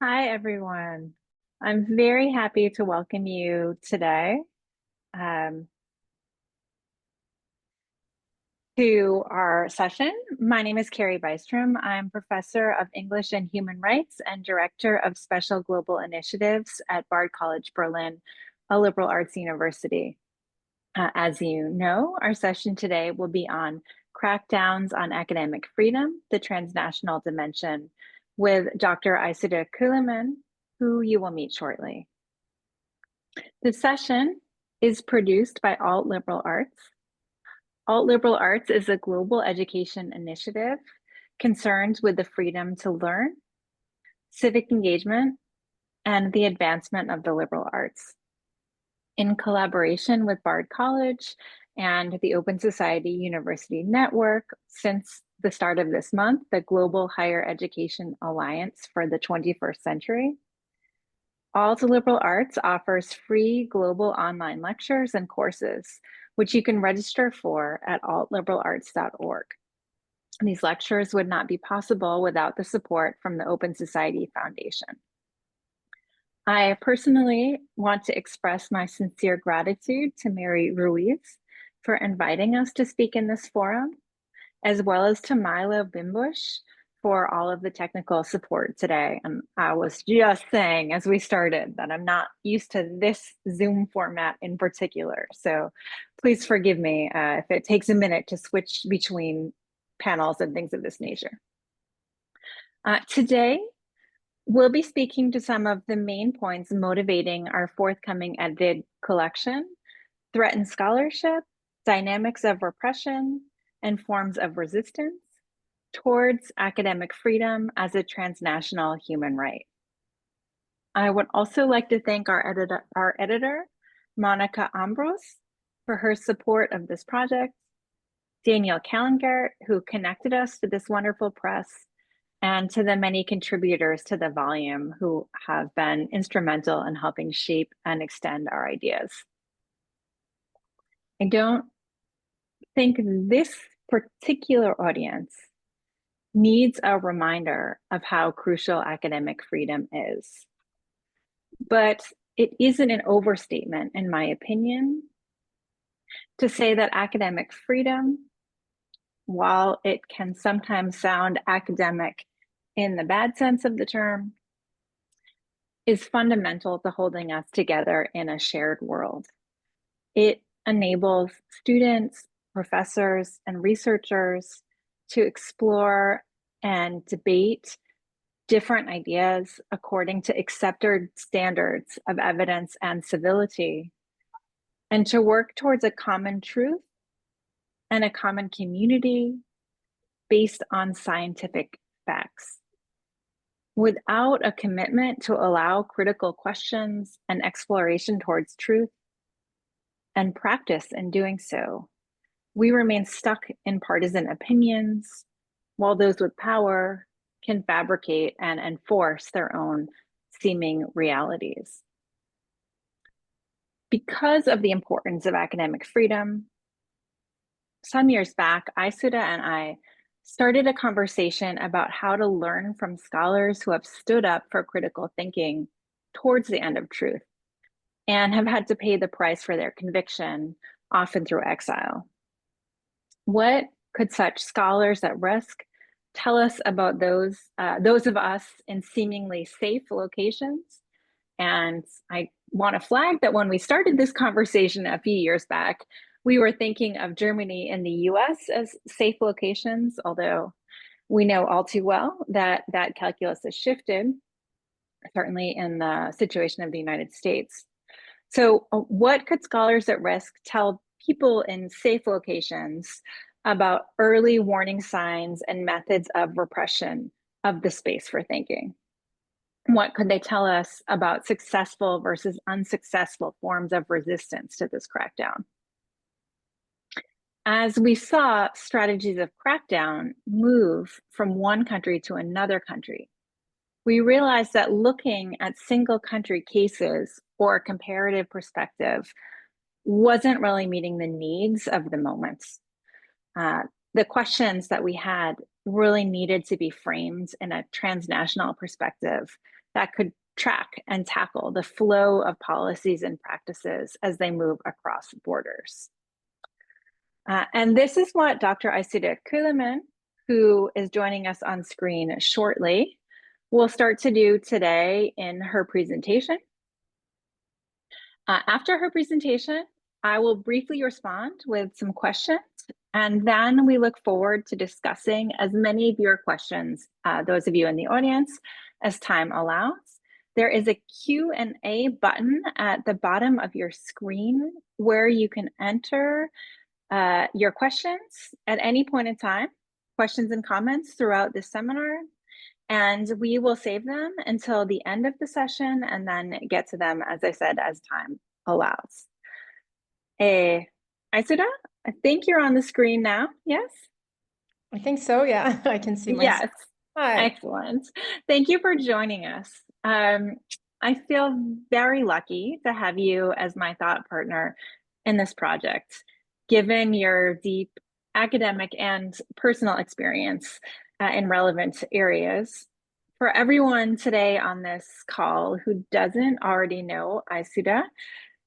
Hi, everyone. I'm very happy to welcome you today um, to our session. My name is Kerry Bystrom. I'm Professor of English and Human Rights and Director of Special Global Initiatives at Bard College Berlin, a liberal arts university. As you know, our session today will be on crackdowns on academic freedom, the transnational dimension, with Dr. Aysuda Kölemen, who you will meet shortly. The session is produced by Alt Liberal Arts. Alt Liberal Arts is a global education initiative concerned with the freedom to learn, civic engagement, and the advancement of the liberal arts. In collaboration with Bard College and the Open Society University Network, since the start of this month, the Global Higher Education Alliance for the 21st Century, Alt Liberal Arts offers free global online lectures and courses, which you can register for at altliberalarts.org. These lectures would not be possible without the support from the Open Society Foundation. I personally want to express my sincere gratitude to Mary Ruiz for inviting us to speak in this forum, as well as to Milo Bimbush for all of the technical support today. And I was just saying as we started that I'm not used to this Zoom format in particular. So please forgive me if it takes a minute to switch between panels and things of this nature. Today, we'll be speaking to some of the main points motivating our forthcoming edited collection, Threatened Scholarship, Dynamics of Repression, and Forms of Resistance towards academic freedom as a transnational human right. I would also like to thank our editor, Monica Ambros, for her support of this project, Daniel Callengart, who connected us to this wonderful press, and to the many contributors to the volume who have been instrumental in helping shape and extend our ideas. I don't think this particular audience needs a reminder of how crucial academic freedom is. But it isn't an overstatement, in my opinion, to say that academic freedom, while it can sometimes sound academic in the bad sense of the term, is fundamental to holding us together in a shared world. It enables students, professors, and researchers to explore and debate different ideas according to accepted standards of evidence and civility, and to work towards a common truth and a common community based on scientific facts. Without a commitment to allow critical questions and exploration towards truth and practice in doing so, we remain stuck in partisan opinions, while those with power can fabricate and enforce their own seeming realities. Because of the importance of academic freedom, some years back, Aysuda and I started a conversation about how to learn from scholars who have stood up for critical thinking towards the end of truth and have had to pay the price for their conviction, often through exile. What could such scholars at risk tell us about those of us in seemingly safe locations? And I want to flag that when we started this conversation a few years back, we were thinking of Germany and the US as safe locations, although we know all too well that that calculus has shifted, certainly in the situation of the United States. So what could scholars at risk tell people in safe locations about early warning signs and methods of repression of the space for thinking? What could they tell us about successful versus unsuccessful forms of resistance to this crackdown? As we saw strategies of crackdown move from one country to another country, we realized that looking at single country cases or a comparative perspective wasn't really meeting the needs of the moment. The questions that we had really needed to be framed in a transnational perspective that could track and tackle the flow of policies and practices as they move across borders. And this is what Dr. Aysuda Kölemen, who is joining us on screen shortly, will start to do today in her presentation. After her presentation, I will briefly respond with some questions, and then we look forward to discussing as many of your questions, those of you in the audience, as time allows. There is a Q&A button at the bottom of your screen where you can enter your questions at any point in time, questions and comments throughout the seminar, and we will save them until the end of the session and then get to them, as I said, as time allows. Aysuda, I think you're on the screen now, yes? I think so, yeah. I can see myself. Yes. Hi. Excellent. Thank you for joining us. I feel very lucky to have you as my thought partner in this project, given your deep academic and personal experience in relevant areas. For everyone today on this call who doesn't already know Aysuda,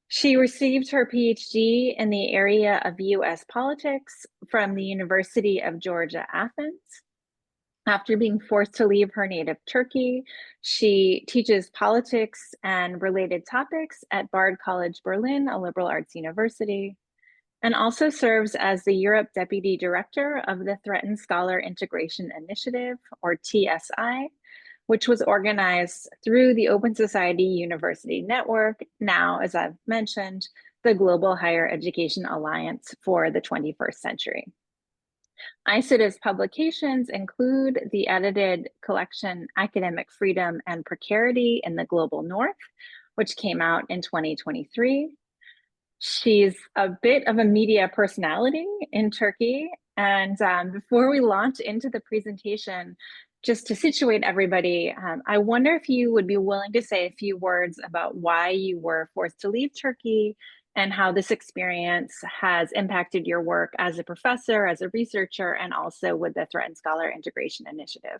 she received her PhD in the area of US politics from the University of Georgia, Athens. After being forced to leave her native Turkey, she teaches politics and related topics at Bard College Berlin, a liberal arts university, and also serves as the Europe Deputy Director of the Threatened Scholar Integration Initiative, or TSI, which was organized through the Open Society University Network, now, as I've mentioned, the Global Higher Education Alliance for the 21st Century. Aysuda's publications include the edited collection Academic Freedom and Precarity in the Global North, which came out in 2023. She's a bit of a media personality in Turkey. And before we launch into the presentation, just to situate everybody, I wonder if you would be willing to say a few words about why you were forced to leave Turkey and how this experience has impacted your work as a professor, as a researcher, and also with the Threatened Scholar Integration Initiative.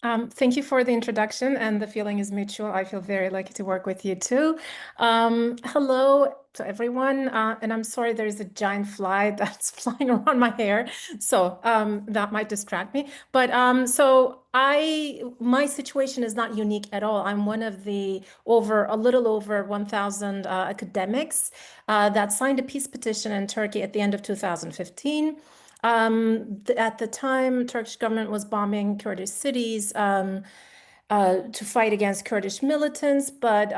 Thank you for the introduction, and the feeling is mutual. I feel very lucky to work with you too. Hello to everyone, and I'm sorry there's a giant fly that's flying around my hair, so that might distract me. But my situation is not unique at all. I'm one of the a little over 1,000 academics that signed a peace petition in Turkey at the end of 2015. At the time, Turkish government was bombing Kurdish cities to fight against Kurdish militants, but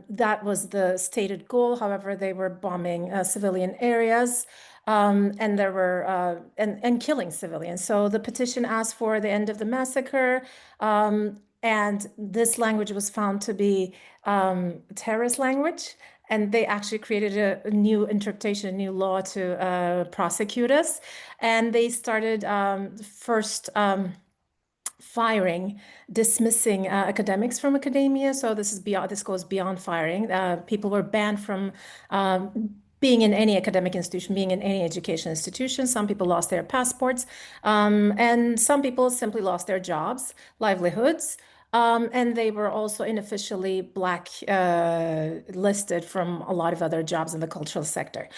that was the stated goal. However, they were bombing civilian areas and there were and killing civilians. So the petition asked for the end of the massacre, and this language was found to be terrorist language. And they actually created a new interpretation, a new law to prosecute us. And they started first firing, dismissing academics from academia. So this goes beyond firing. People were banned from being in any academic institution, being in any education institution. Some people lost their passports, and some people simply lost their jobs, livelihoods. And they were also unofficially listed from a lot of other jobs in the cultural sector.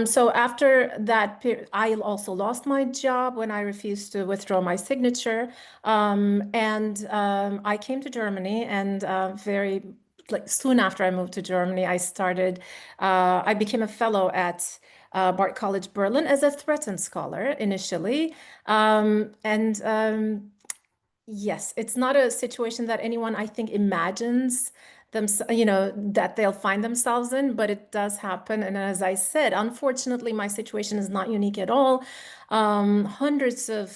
So after that period, I also lost my job when I refused to withdraw my signature. I came to Germany, and soon after I moved to Germany, I became a fellow at Bard College Berlin as a threatened scholar initially. Yes, it's not a situation that anyone, I think, imagines that they'll find themselves in, but it does happen. And as I said, unfortunately, my situation is not unique at all. Hundreds of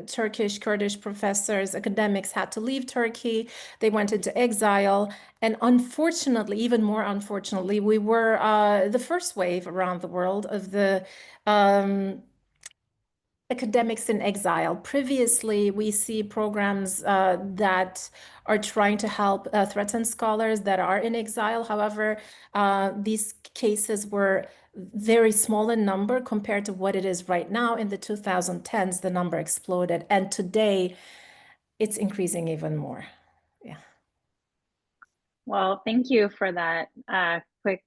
Turkish, Kurdish professors, academics had to leave Turkey. They went into exile. And unfortunately, even more unfortunately, we were the first wave around the world of the academics in exile. Previously, we see programs that are trying to help threatened scholars that are in exile. However, these cases were very small in number compared to what it is right now. In the 2010s, the number exploded, and today it's increasing even more. Well, thank you for that quick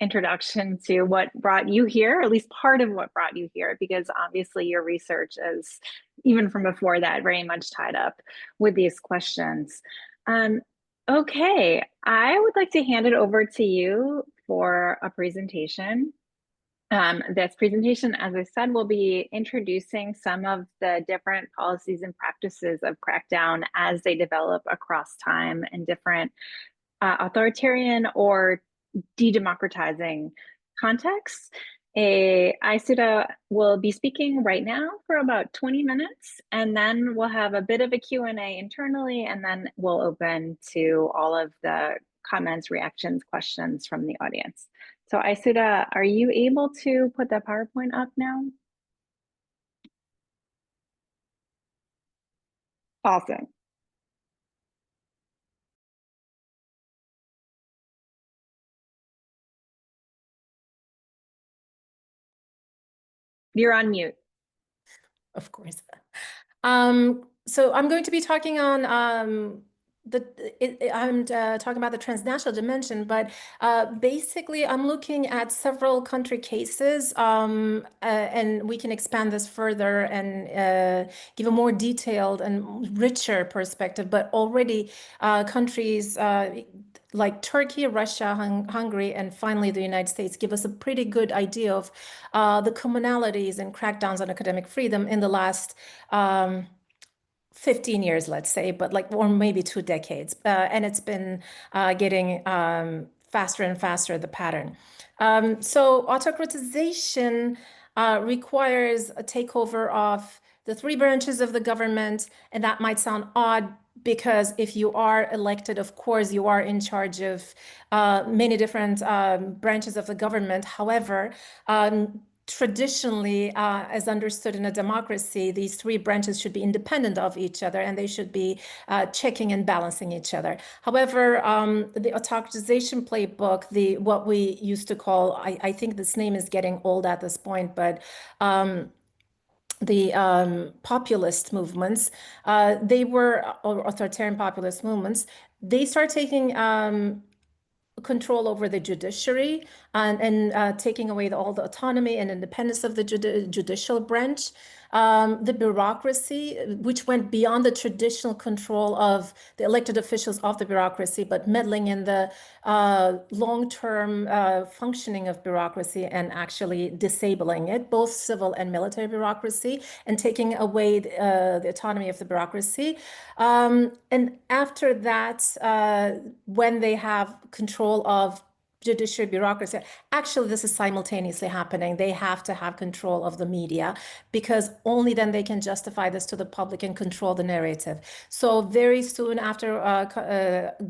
introduction to what brought you here, or at least part of what brought you here, because obviously your research is, even from before that, very much tied up with these questions. Okay, I would like to hand it over to you for a presentation. This presentation, as I said, will be introducing some of the different policies and practices of crackdown as they develop across time in different authoritarian or de-democratizing contexts. Aysuda will be speaking right now for about 20 minutes, and then we'll have a bit of a Q&A internally, and then we'll open to all of the comments, reactions, questions from the audience. So Aysuda, are you able to put that PowerPoint up now? Awesome. You're on mute. Of course. So I'm going to be talking on I'm talking about the transnational dimension, but basically I'm looking at several country cases, and we can expand this further and give a more detailed and richer perspective. But already countries like Turkey, Russia, Hungary, and finally the United States give us a pretty good idea of the commonalities and crackdowns on academic freedom in the last 15 years, let's say, but or maybe 2 decades. And it's been getting faster and faster, the pattern. So autocratization requires a takeover of the 3 branches of the government, and that might sound odd because if you are elected, of course, you are in charge of many different branches of the government. However, traditionally, as understood in a democracy, these 3 branches should be independent of each other and they should be checking and balancing each other. However, the autocratization playbook, what we used to call, I think this name is getting old at this point, but the populist movements, they were, or authoritarian populist movements, they start taking control over the judiciary and taking away all the autonomy and independence of the judicial branch. The bureaucracy, which went beyond the traditional control of the elected officials of the bureaucracy, but meddling in the long-term functioning of bureaucracy and actually disabling it, both civil and military bureaucracy, and taking away the autonomy of the bureaucracy. And after that, when they have control of judiciary bureaucracy, actually this is simultaneously happening. They have to have control of the media because only then they can justify this to the public and control the narrative. So very soon after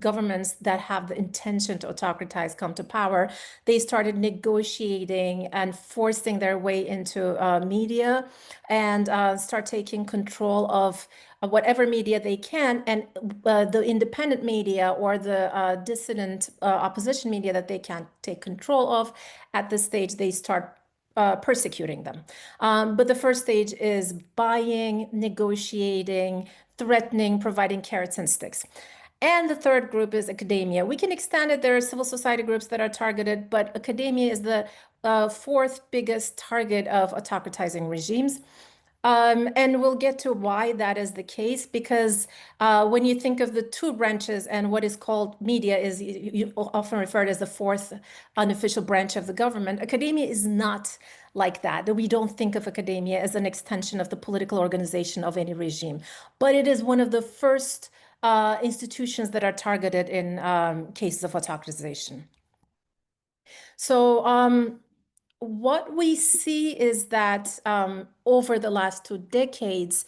governments that have the intention to autocratize come to power, they started negotiating and forcing their way into media and start taking control of whatever media they can, and the independent media or the dissident opposition media that they can't take control of, at this stage they start persecuting them. But the first stage is buying, negotiating, threatening, providing carrots and sticks. And the third group is academia. We can extend it. There are civil society groups that are targeted, but academia is the fourth biggest target of autocratizing regimes. And we'll get to why that is the case, because when you think of the 2 branches and what is called media is you often referred as the fourth unofficial branch of the government, academia is not like that. We don't think of academia as an extension of the political organization of any regime, but it is one of the first institutions that are targeted in cases of autocratization. So what we see is that over the last 2 decades,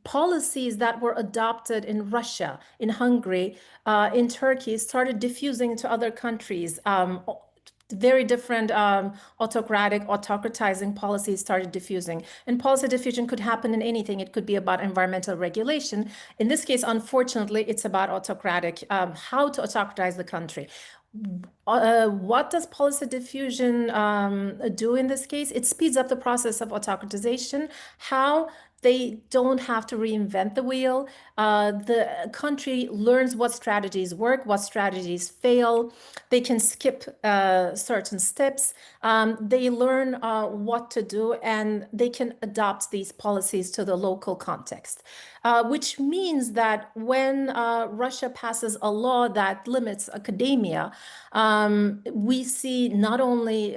policies that were adopted in Russia, in Hungary, in Turkey started diffusing into other countries. Very different autocratic, autocratizing policies started diffusing. And policy diffusion could happen in anything. It could be about environmental regulation. In this case, unfortunately, it's about autocratic, how to autocratize the country. What does policy diffusion do in this case? It speeds up the process of autocratization. How? They don't have to reinvent the wheel. The country learns what strategies work, what strategies fail. They can skip certain steps. They learn what to do, and they can adopt these policies to the local context. Which means that when Russia passes a law that limits academia, we see not only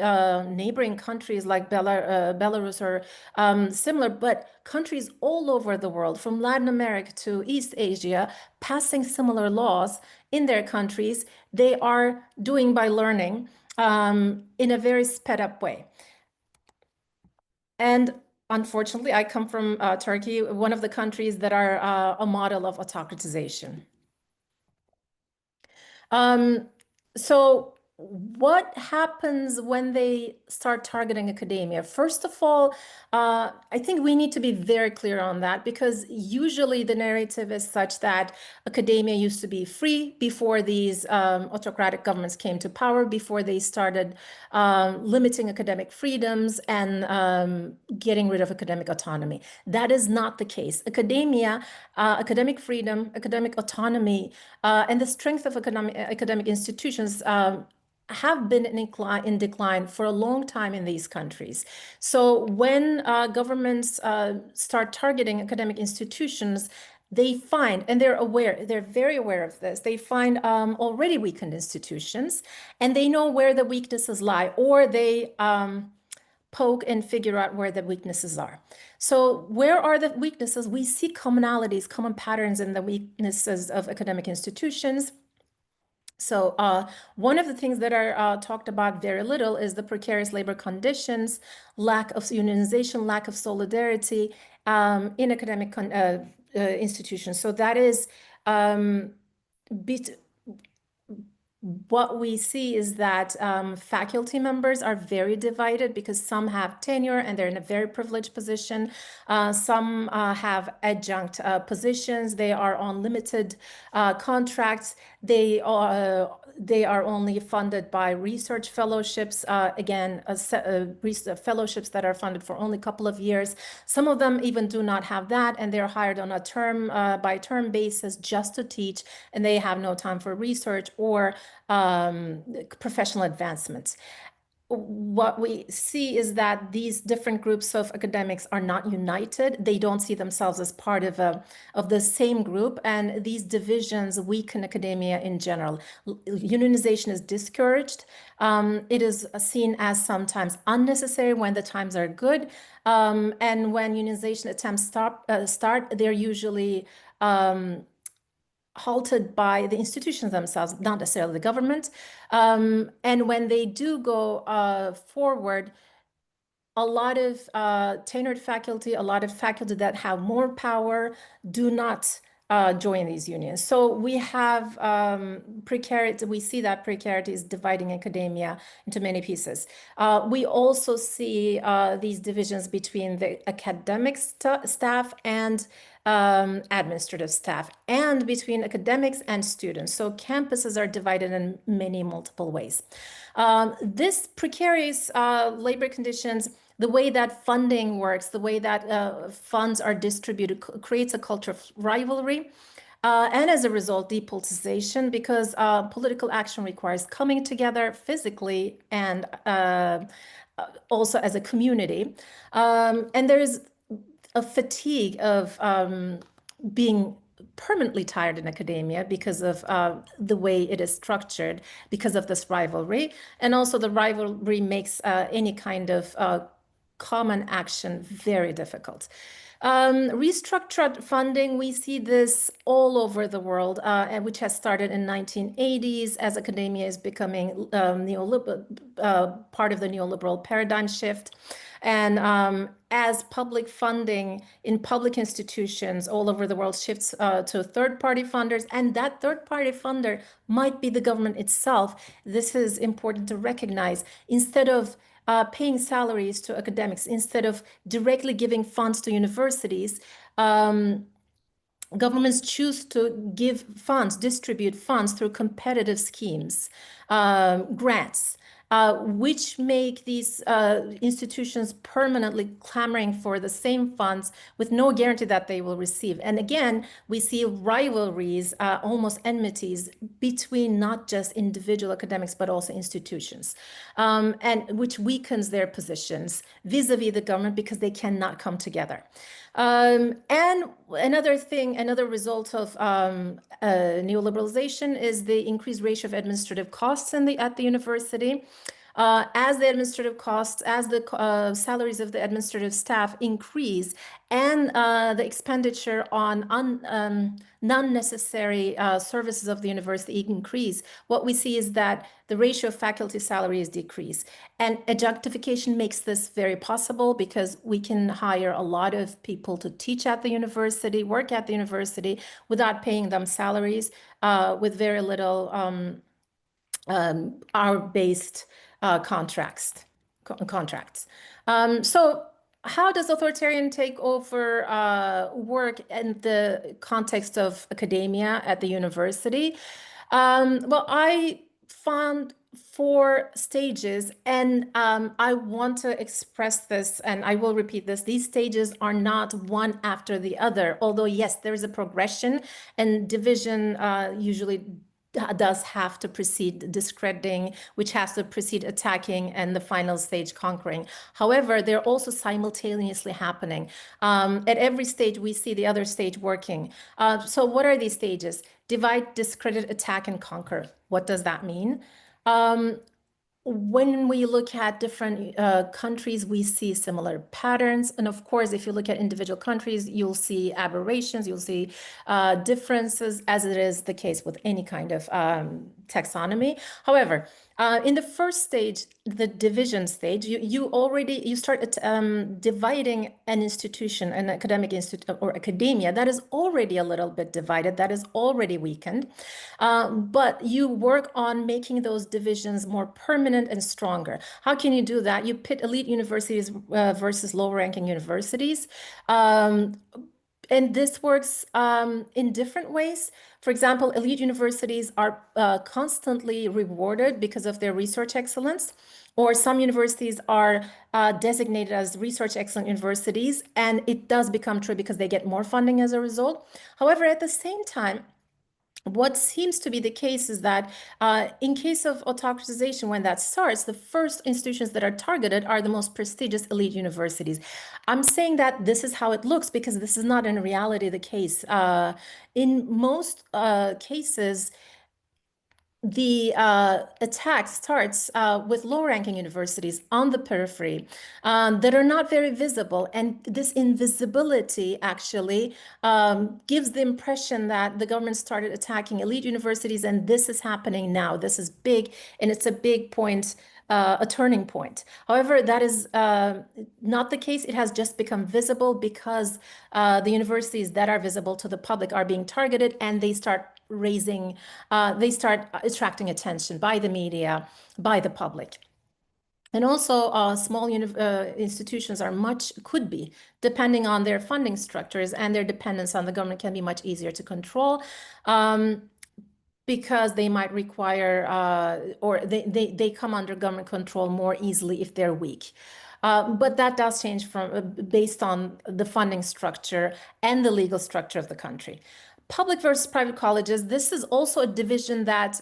neighboring countries like Belarus or similar, but countries all over the world, from Latin America to East Asia, passing similar laws in their countries. They are doing by learning in a very sped up way. And unfortunately, I come from Turkey, one of the countries that are a model of autocratization. So what happens when they start targeting academia? First of all, I think we need to be very clear on that, because usually the narrative is such that academia used to be free before these autocratic governments came to power, before they started limiting academic freedoms and getting rid of academic autonomy. That is not the case. Academia, academic freedom, academic autonomy, and the strength of academic institutions have been in decline for a long time in these countries. So when governments start targeting academic institutions, they find, and they're very aware of this, they find already weakened institutions, and they know where the weaknesses lie, or they poke and figure out where the weaknesses are. So where are the weaknesses? We see commonalities, common patterns in the weaknesses of academic institutions. So one of the things that are talked about very little is the precarious labor conditions, lack of unionization, lack of solidarity in academic institutions. So that is what we see is that faculty members are very divided, because some have tenure and they're in a very privileged position. Some have adjunct positions. They are on limited contracts. They are only funded by research fellowships. Again, fellowships that are funded for only a couple of years. Some of them even do not have that, and they're hired on a term by term basis just to teach, and they have no time for research or professional advancements. What we see is that these different groups of academics are not united. They don't see themselves as part of the same group, and these divisions weaken academia in general. Unionization is discouraged. It is seen as sometimes unnecessary when the times are good, and when unionization attempts start, they're usually halted by the institutions themselves, not necessarily the government. And when they do go forward, a lot of tenured faculty, a lot of faculty that have more power do not join these unions. So we have precarity. We see that precarity is dividing academia into many pieces. We also see these divisions between the academic staff and administrative staff, and between academics and students. So campuses are divided in many multiple ways. This precarious labor conditions, the way that funding works, the way that funds are distributed, creates a culture of rivalry. And as a result, depoliticization, because political action requires coming together physically and also as a community. And there's a fatigue of being permanently tired in academia because of the way it is structured, because of this rivalry. And also the rivalry makes any kind of common action very difficult. Restructured funding, we see this all over the world, and which has started in 1980s as academia is becoming neoliberal, part of the neoliberal paradigm shift. And as public funding in public institutions all over the world shifts to third-party funders, and that third-party funder might be the government itself, this is important to recognize. Instead of paying salaries to academics, instead of directly giving funds to universities, governments choose to give funds, distribute funds through competitive schemes, grants. which make these institutions permanently clamoring for the same funds with no guarantee that they will receive. And again, we see rivalries, almost enmities between not just individual academics, but also institutions, and which weakens their positions vis-a-vis the government because they cannot come together. And another result of neoliberalization is the increased ratio of administrative costs at the university. As the administrative costs, as the salaries of the administrative staff increase, and the expenditure on non-necessary services of the university increase, what we see is that the ratio of faculty salaries decrease. And adjunctification makes this very possible because we can hire a lot of people to teach at the university, work at the university, without paying them salaries, with very little hour-based contracts. So how does authoritarian takeover work in the context of academia at the university? Well, I found 4 stages, and I want to express this, and I will repeat this. These stages are not one after the other, although yes, there is a progression, and division usually does have to precede discrediting, which has to precede attacking, and the final stage conquering. However, they're also simultaneously happening. At every stage, we see the other stage working. So what are these stages? Divide, discredit, attack, and conquer. What does that mean? When we look at different countries, we see similar patterns. And of course, if you look at individual countries, you'll see aberrations, you'll see differences, as it is the case with any kind of taxonomy. However, in the first stage, the division stage, you start dividing an institution, an academic institute or academia that is already a little bit divided, that is already weakened, but you work on making those divisions more permanent and stronger. How can you do that? You pit elite universities versus lower-ranking universities. And this works in different ways. For example, elite universities are constantly rewarded because of their research excellence, or some universities are designated as research excellent universities, and it does become true because they get more funding as a result. However, at the same time, what seems to be the case is that in case of autocratization, when that starts, the first institutions that are targeted are the most prestigious elite universities. I'm saying that this is how it looks because this is not in reality the case. In most cases, the attack starts with low-ranking universities on the periphery that are not very visible. And this invisibility actually gives the impression that the government started attacking elite universities, and this is happening now. This is big, and it's a big point, a turning point. However, that is not the case. It has just become visible because the universities that are visible to the public are being targeted, and they start attracting attention by the media, by the public. And also small institutions could be, depending on their funding structures and their dependence on the government, can be much easier to control because they might require, or they come under government control more easily if they're weak. But that does change based on the funding structure and the legal structure of the country. Public versus private colleges, this is also a division that,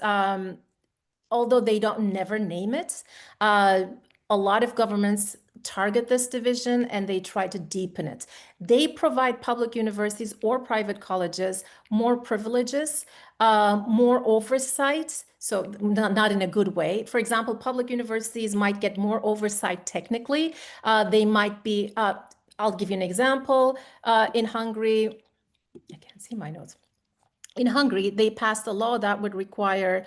although they don't never name it, a lot of governments target this division and they try to deepen it. They provide public universities or private colleges more privileges, more oversight, so not in a good way. For example, public universities might get more oversight technically. They might be, I'll give you an example. In Hungary, I can't see my notes. In Hungary, they passed a law that would require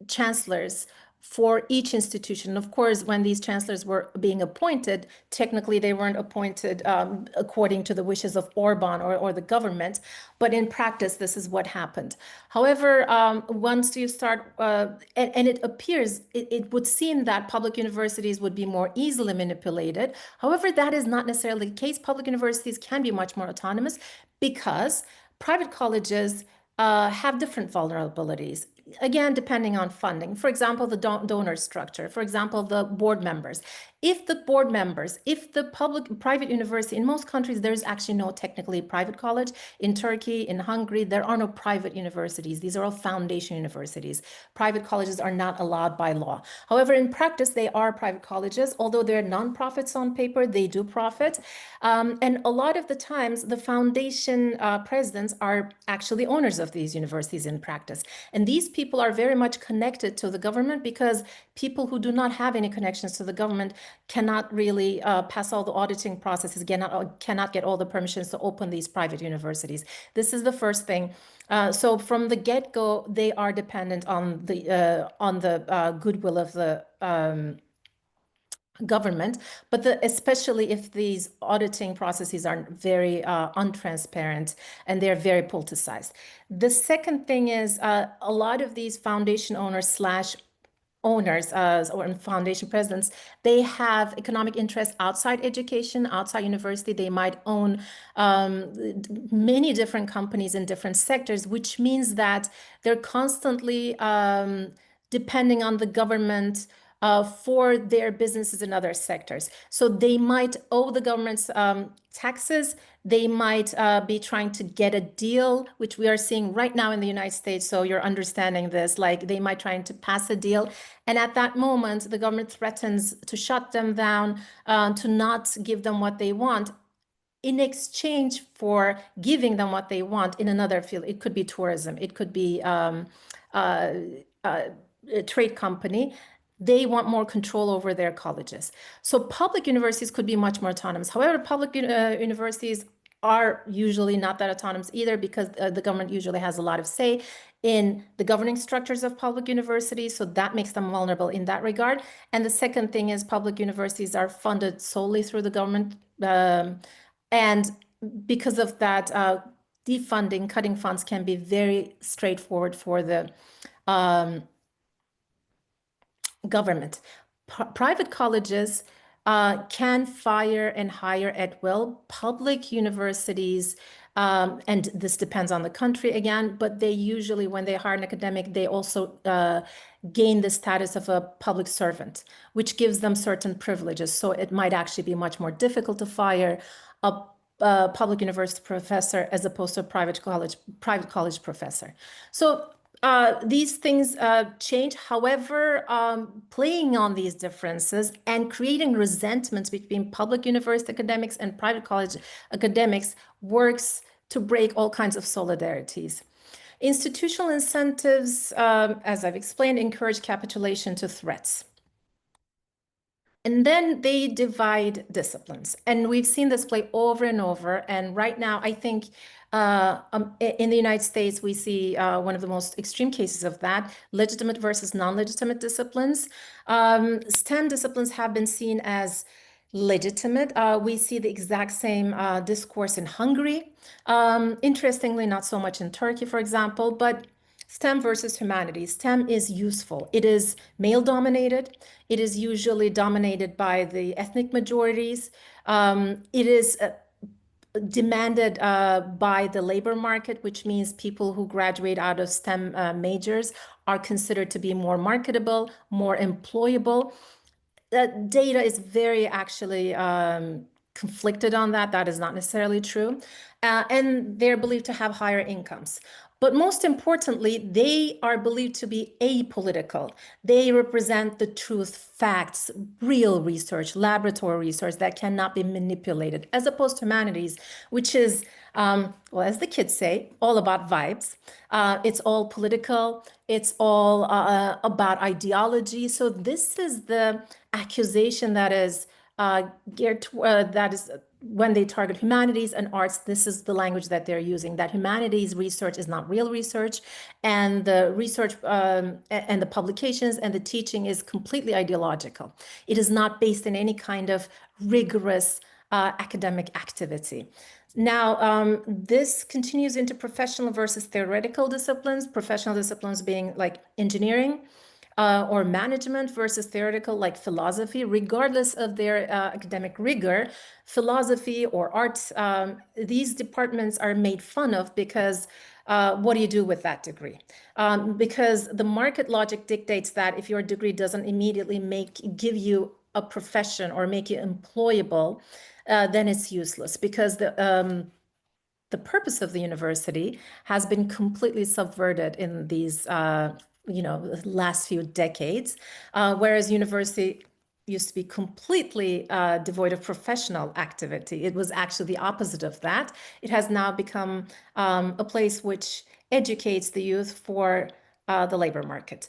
chancellors for each institution. Of course, when these chancellors were being appointed, technically they weren't appointed according to the wishes of Orban or the government, but in practice, this is what happened. However, once you start, and it appears, it would seem that public universities would be more easily manipulated. However, that is not necessarily the case. Public universities can be much more autonomous because private colleges have different vulnerabilities. again, depending on funding. For example, the donor structure, for example, the board members. If the board members, if the private university, in most countries, there's actually no technically private college. In Turkey, in Hungary, there are no private universities. These are all foundation universities. Private colleges are not allowed by law. However, in practice, they are private colleges. Although they're nonprofits on paper, they do profit. And a lot of the times, the foundation presidents are actually owners of these universities in practice. And these people are very much connected to the government, because people who do not have any connections to the government cannot really pass all the auditing processes, cannot get all the permissions to open these private universities. This is the first thing. So from the get-go, they are dependent on the goodwill of the government, but especially if these auditing processes are very untransparent and they're very politicized. The second thing is a lot of these foundation owners slash owners or foundation presidents, they have economic interests outside education, outside university. They might own many different companies in different sectors, which means that they're constantly depending on the government for their businesses in other sectors. So they might owe the government's taxes. They might be trying to get a deal, which we are seeing right now in the United States. So you're understanding this, like they might trying to pass a deal. And at that moment, the government threatens to shut them down, to not give them what they want, in exchange for giving them what they want in another field. It could be tourism. It could be a trade company. They want more control over their colleges. So public universities could be much more autonomous. However, public universities are usually not that autonomous either, because the government usually has a lot of say in the governing structures of public universities. So that makes them vulnerable in that regard. And the second thing is public universities are funded solely through the government. And because of that, defunding, cutting funds can be very straightforward for the government. Private colleges can fire and hire at will. Public universities, and this depends on the country again, but they usually, when they hire an academic, they also gain the status of a public servant, which gives them certain privileges. So it might actually be much more difficult to fire a public university professor as opposed to a private college professor. So these things change. However, playing on these differences and creating resentments between public university academics and private college academics works to break all kinds of solidarities. Institutional incentives, as I've explained, encourage capitulation to threats. And then they divide disciplines. And we've seen this play over and over. And right now, I think in the United States, we see one of the most extreme cases of that, legitimate versus non-legitimate disciplines. STEM disciplines have been seen as legitimate. We see the exact same discourse in Hungary. Interestingly, not so much in Turkey, for example, but STEM versus humanities. STEM is useful. It is male-dominated. It is usually dominated by the ethnic majorities. It is demanded by the labor market, which means people who graduate out of STEM majors are considered to be more marketable, more employable. Data is very actually conflicted on that. That is not necessarily true. And they're believed to have higher incomes. But most importantly, they are believed to be apolitical. They represent the truth, facts, real research, laboratory research that cannot be manipulated, as opposed to humanities, which is, well, as the kids say, all about vibes. It's all political. It's all about ideology. So this is the accusation that is geared to, that is when they target humanities and arts, this is the language that they're using, that humanities research is not real research, and the research and the publications and the teaching is completely ideological. It is not based in any kind of rigorous academic activity. Now, this continues into professional versus theoretical disciplines, professional disciplines being like engineering, or management versus theoretical, like philosophy, regardless of their academic rigor, philosophy or arts, these departments are made fun of because what do you do with that degree? Because the market logic dictates that if your degree doesn't immediately give you a profession or make you employable, then it's useless, because the purpose of the university has been completely subverted in these last few decades, whereas university used to be completely devoid of professional activity. It was actually the opposite of that. It has now become a place which educates the youth for the labor market.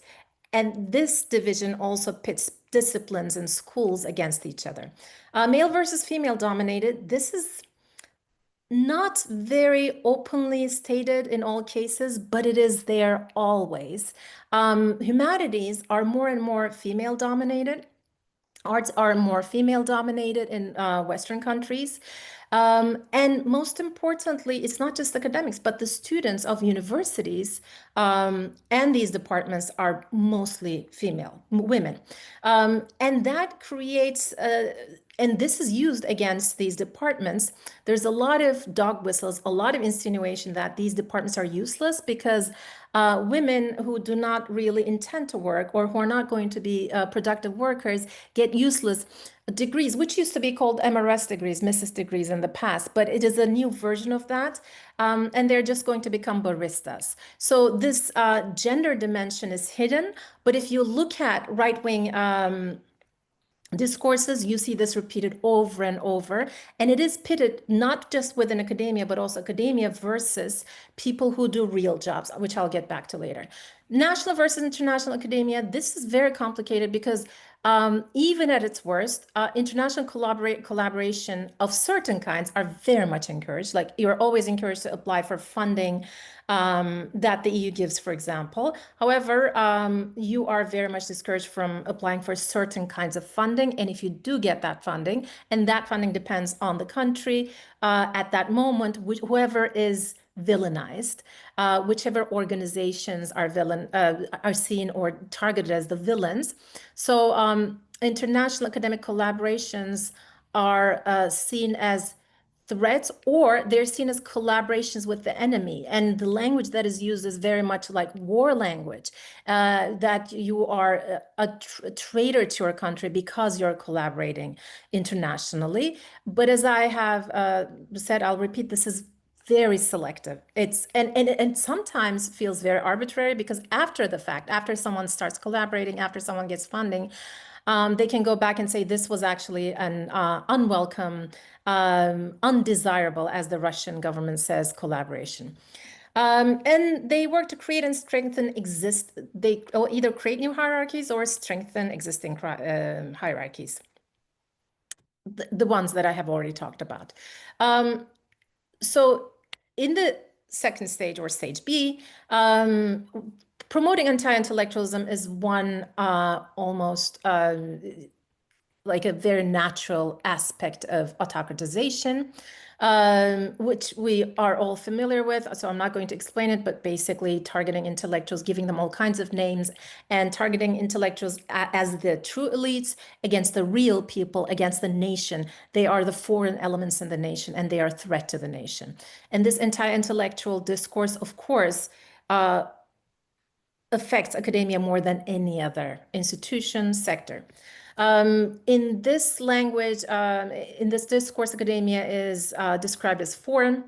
And this division also pits disciplines and schools against each other. Male versus female dominated. This is not very openly stated in all cases, but it is there always. Humanities are more and more female dominated. Arts are more female dominated in Western countries. And most importantly, it's not just academics, but the students of universities and these departments are mostly female, women. And that creates, and this is used against these departments. There's a lot of dog whistles, a lot of insinuation that these departments are useless because women who do not really intend to work or who are not going to be productive workers get useless degrees, which used to be called MRS degrees, Mrs. degrees in the past, but it is a new version of that. And they're just going to become baristas. So this gender dimension is hidden. But if you look at right-wing discourses, you see this repeated over and over, and it is pitted not just within academia, but also academia versus people who do real jobs, which I'll get back to later. National versus international academia, this is very complicated because even at its worst, international collaboration of certain kinds are very much encouraged. Like, you're always encouraged to apply for funding that the EU gives, for example. However, you are very much discouraged from applying for certain kinds of funding. And if you do get that funding, and that funding depends on the country at that moment, whoever is villainized, whichever organizations are seen or targeted as the villains. So international academic collaborations are seen as threats, or they're seen as collaborations with the enemy. And the language that is used is very much like war language, that you are a traitor to your country because you're collaborating internationally. But as I have said, I'll repeat, this is very selective. It's and sometimes feels very arbitrary, because after the fact, after someone starts collaborating, after someone gets funding, they can go back and say this was actually an unwelcome, undesirable, as the Russian government says, collaboration. And they work to create and strengthen they either create new hierarchies or strengthen existing hierarchies, the ones that I have already talked about. So in the second stage, or stage B, promoting anti-intellectualism is one almost like a very natural aspect of autocratization, which we are all familiar with. So I'm not going to explain it, but basically targeting intellectuals, giving them all kinds of names, and targeting intellectuals as the true elites against the real people, against the nation. They are the foreign elements in the nation, and they are a threat to the nation. And this anti-intellectual discourse, of course, affects academia more than any other institution, sector. In this language, in this discourse, academia is described as foreign.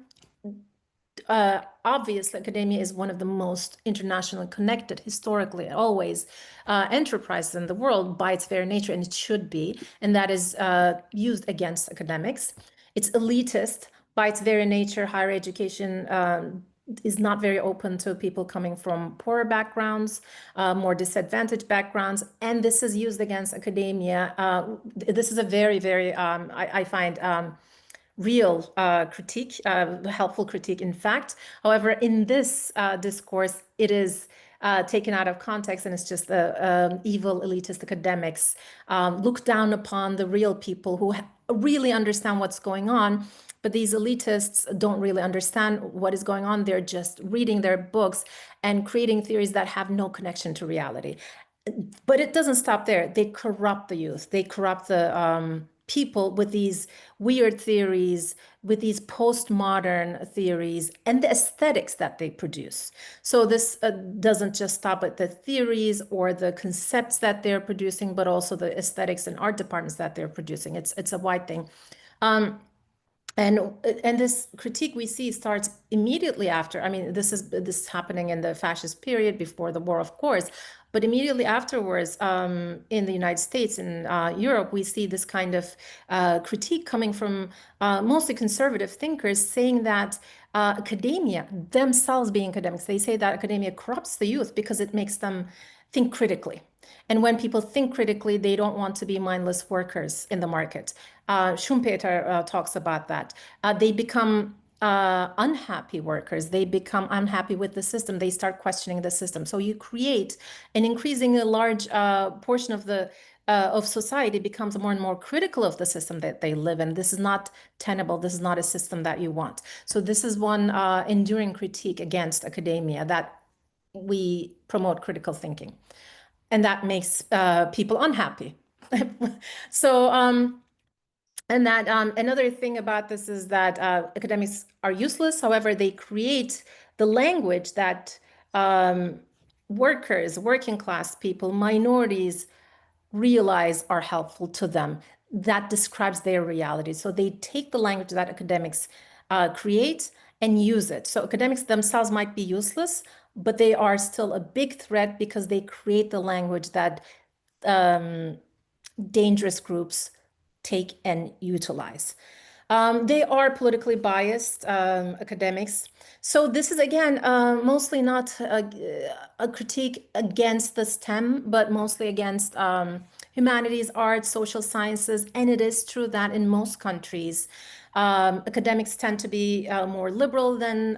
Obviously, academia is one of the most internationally connected, historically, always, enterprises in the world by its very nature, and it should be, and that is used against academics. It's elitist by its very nature. Higher education is not very open to people coming from poorer backgrounds, more disadvantaged backgrounds, and this is used against academia. This is a very, very, I find, real critique, helpful critique, in fact. However, in this discourse, it is taken out of context, and it's just the evil elitist academics look down upon the real people who really understand what's going on. But these elitists don't really understand what is going on. They're just reading their books and creating theories that have no connection to reality. But it doesn't stop there. They corrupt the youth. They corrupt the people with these weird theories, with these postmodern theories, and the aesthetics that they produce. So this doesn't just stop at the theories or the concepts that they're producing, but also the aesthetics and art departments that they're producing. It's a wide thing. Um, and this critique we see starts immediately after. I mean, this is happening in the fascist period before the war, of course, but immediately afterwards, in the United States and Europe, we see this kind of critique coming from mostly conservative thinkers saying that academia, themselves being academics, they say that academia corrupts the youth because it makes them think critically. And when people think critically, they don't want to be mindless workers in the market. Schumpeter talks about that. They become unhappy workers. They become unhappy with the system. They start questioning the system. So you create an increasingly large portion of society becomes more and more critical of the system that they live in. This is not tenable. This is not a system that you want. So this is one enduring critique against academia, that we promote critical thinking, and that makes people unhappy. So, and that another thing about this is that academics are useless. However, they create the language that workers, working class people, minorities realize are helpful to them. That describes their reality. So they take the language that academics create and use it. So academics themselves might be useless, but they are still a big threat because they create the language that dangerous groups take and utilize. They are politically biased academics. So this is, again, mostly not a critique against the STEM, but mostly against humanities, arts, social sciences. And it is true that in most countries, academics tend to be more liberal than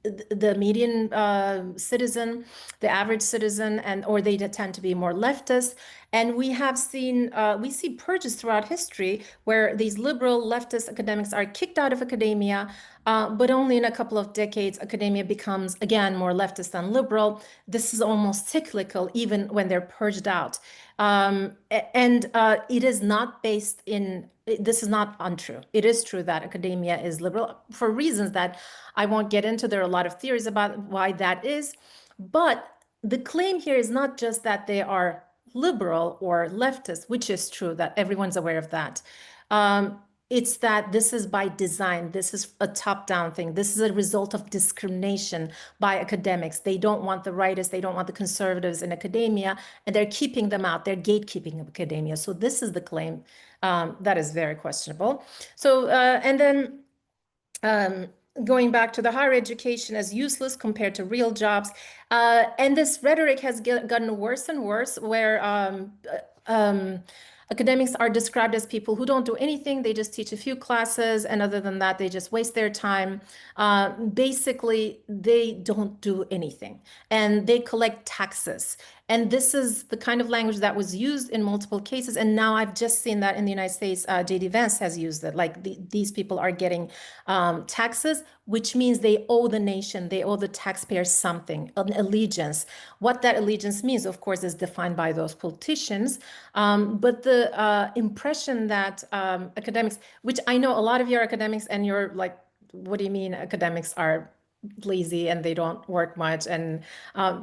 the median citizen, the average citizen, or they tend to be more leftist. And we have seen, we see purges throughout history where these liberal leftist academics are kicked out of academia, but only in a couple of decades, academia becomes, again, more leftist than liberal. This is almost cyclical, even when they're purged out. And it is not based in, this is not untrue. It is true that academia is liberal for reasons that I won't get into. There are a lot of theories about why that is. But the claim here is not just that they are liberal or leftist, which is true, that everyone's aware of that. It's that this is by design. This is a top-down thing. This is a result of discrimination by academics. They don't want the rightists. They don't want the conservatives in academia, and they're keeping them out. They're gatekeeping academia. So this is the claim that is very questionable. So, and then going back to the higher education as useless compared to real jobs. And this rhetoric has gotten worse and worse, where academics are described as people who don't do anything. They just teach a few classes, and other than that, they just waste their time. Basically, they don't do anything, and they collect taxes. And this is the kind of language that was used in multiple cases. And now I've just seen that in the United States, J.D. Vance has used it. Like these people are getting taxes, which means they owe the nation, they owe the taxpayers something, an allegiance. What that allegiance means, of course, is defined by those politicians. But the impression that academics, which I know a lot of you are academics, and you're like, what do you mean academics are lazy and they don't work much? And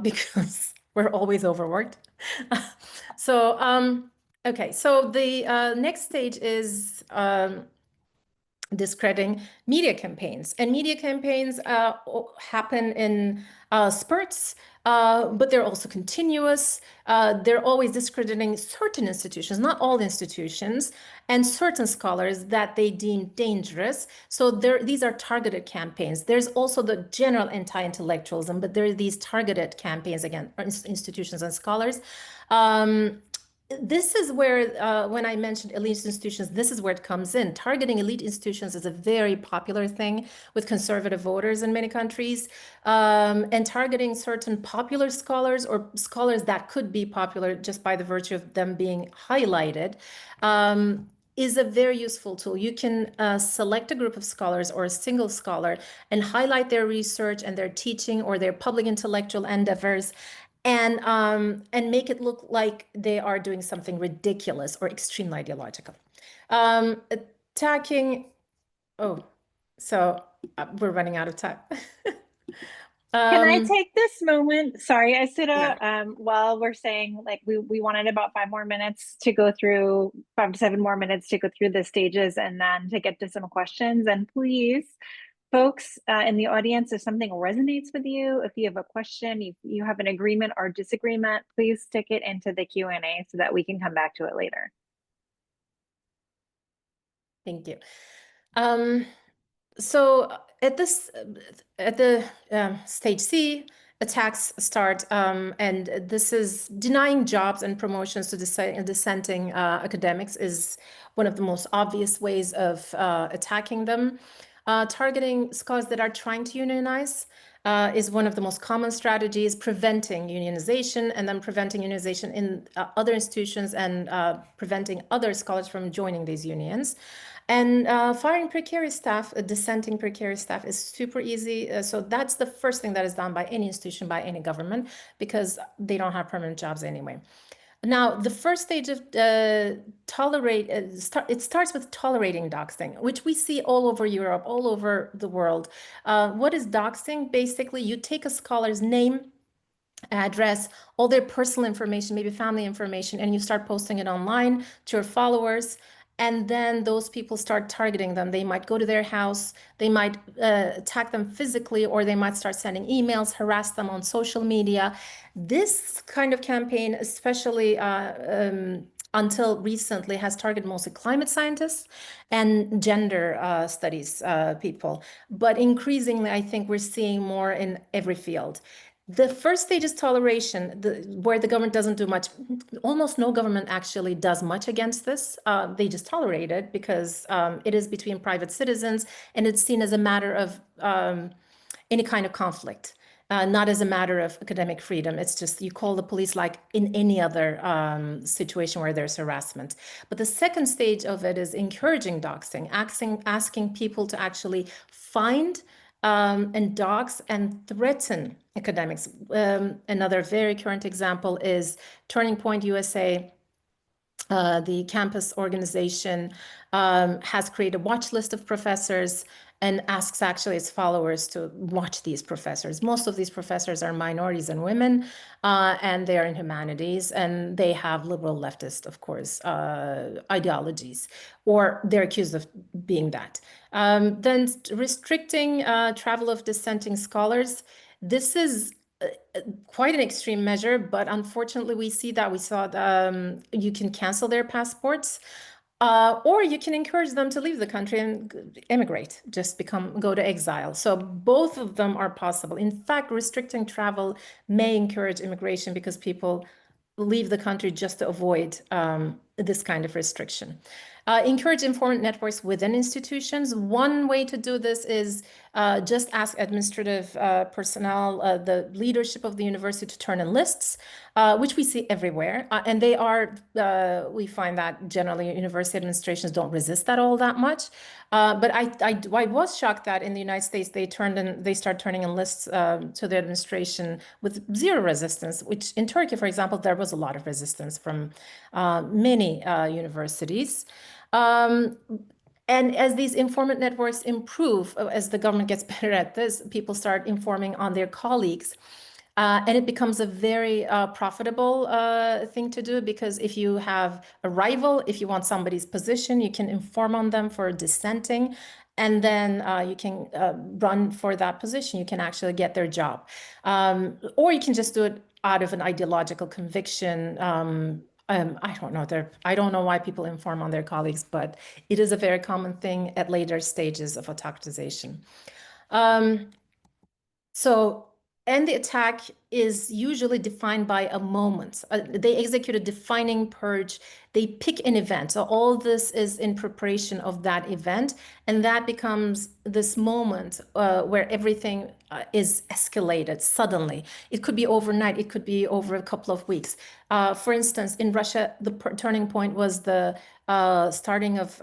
because we're always overworked. So, okay, so the next stage is discrediting media campaigns. And media campaigns happen in spurts, but they're also continuous. They're always discrediting certain institutions, not all institutions, and certain scholars that they deem dangerous. So these are targeted campaigns. There's also the general anti-intellectualism, but there are these targeted campaigns against institutions and scholars. This is where, when I mentioned elite institutions, this is where it comes in. Targeting elite institutions is a very popular thing with conservative voters in many countries. And targeting certain popular scholars, or scholars that could be popular just by the virtue of them being highlighted, is a very useful tool. You can select a group of scholars or a single scholar and highlight their research and their teaching or their public intellectual endeavors, and make it look like they are doing something ridiculous or extremely ideological. Attacking, oh, so we're running out of time. Can I take this moment? Sorry, Yeah. Aysuda. While we're saying like we wanted about 5 more minutes to go through, 5 to 7 more minutes to go through the stages and then to get to some questions. And please, folks in the audience, if something resonates with you, if you have a question, you have an agreement or disagreement, please stick it into the Q&A so that we can come back to it later. Thank you. So at the stage C, attacks start, and this is denying jobs and promotions to dissenting academics is one of the most obvious ways of attacking them. Targeting scholars that are trying to unionize is one of the most common strategies, preventing unionization and then preventing unionization in other institutions and preventing other scholars from joining these unions. And firing precarious staff, dissenting precarious staff is super easy. So that's the first thing that is done by any institution, by any government, because they don't have permanent jobs anyway. Now, the first stage of it starts with tolerating doxing, which we see all over Europe, all over the world. What is doxing? Basically, you take a scholar's name, address, all their personal information, maybe family information, and you start posting it online to your followers. And then those people start targeting them. They might go to their house, they might attack them physically, or they might start sending emails, harass them on social media. This kind of campaign, especially until recently, has targeted mostly climate scientists and gender studies people. But increasingly, I think we're seeing more in every field. The first stage is toleration, where the government doesn't do much. Almost no government actually does much against this. They just tolerate it because it is between private citizens, and it's seen as a matter of any kind of conflict, not as a matter of academic freedom. It's just you call the police like in any other situation where there's harassment. But the second stage of it is encouraging doxing, asking people to actually find and dox and threaten academics. Another very current example is Turning Point USA. The campus organization has created a watch list of professors and asks actually its followers to watch these professors. Most of these professors are minorities and women, and they are in humanities, and they have liberal leftist, of course, ideologies, or they're accused of being that. Then restricting travel of dissenting scholars. This is quite an extreme measure, but unfortunately we saw you can cancel their passports, or you can encourage them to leave the country and immigrate, just go to exile. So both of them are possible. In fact, restricting travel may encourage immigration because people leave the country just to avoid this kind of restriction. Encourage informant networks within institutions. One way to do this is just ask administrative personnel, the leadership of the university, to turn in lists, which we see everywhere. And we find that generally university administrations don't resist that all that much. But I was shocked that in the United States, they start turning in lists to the administration with zero resistance, which in Turkey, for example, there was a lot of resistance from many universities. And as these informant networks improve, as the government gets better at this, people start informing on their colleagues. And it becomes a very profitable thing to do, because if you have a rival, if you want somebody's position, you can inform on them for dissenting, and then you can run for that position. You can actually get their job. Or you can just do it out of an ideological conviction. I don't know. I don't know why people inform on their colleagues, but it is a very common thing at later stages of autocratization. And the attack is usually defined by a moment. They execute a defining purge. They pick an event. So all this is in preparation of that event. And that becomes this moment where everything is escalated suddenly. It could be overnight. It could be over a couple of weeks. For instance, in Russia, the turning point was the starting of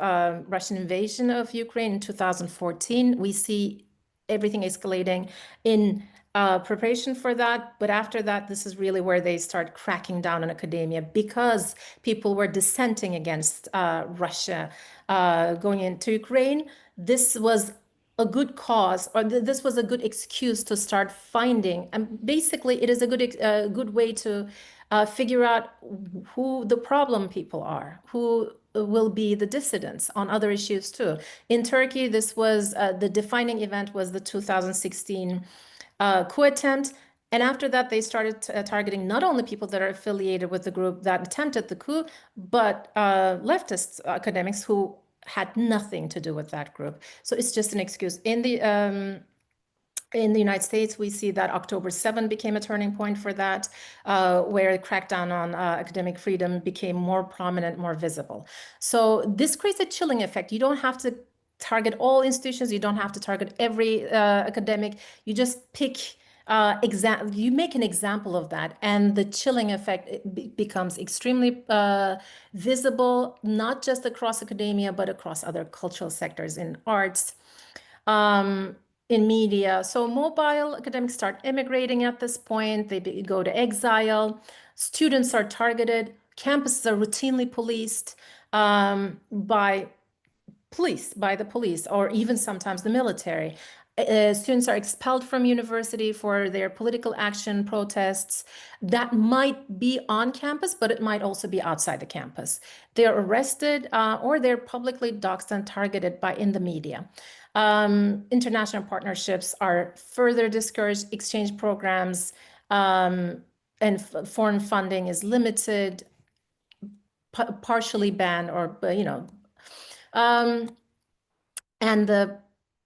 Russian invasion of Ukraine in 2014. We see everything escalating in preparation for that. But after that, this is really where they start cracking down on academia because people were dissenting against Russia going into Ukraine. This was a good cause, or this was a good excuse to start finding. And basically, it is a good way to figure out who the problem people are, who will be the dissidents on other issues too. In Turkey, this was the defining event was the 2016 coup attempt. And after that, they started targeting not only people that are affiliated with the group that attempted the coup, but leftist academics who had nothing to do with that group. So it's just an excuse. In the United States, we see that October 7 became a turning point for that, where the crackdown on academic freedom became more prominent, more visible. So this creates a chilling effect. You don't have to target all institutions. You don't have to target every academic. You just pick you make an example of that, and the chilling effect becomes extremely visible, not just across academia, but across other cultural sectors in arts, in media. So mobile academics start immigrating at this point. They go to exile. Students are targeted. Campuses are routinely policed by the police, or even sometimes the military. Students are expelled from university for their political action protests that might be on campus, but it might also be outside the campus. They're arrested or they're publicly doxxed and targeted in the media. International partnerships are further discouraged, exchange programs and foreign funding is limited, partially banned, or, and the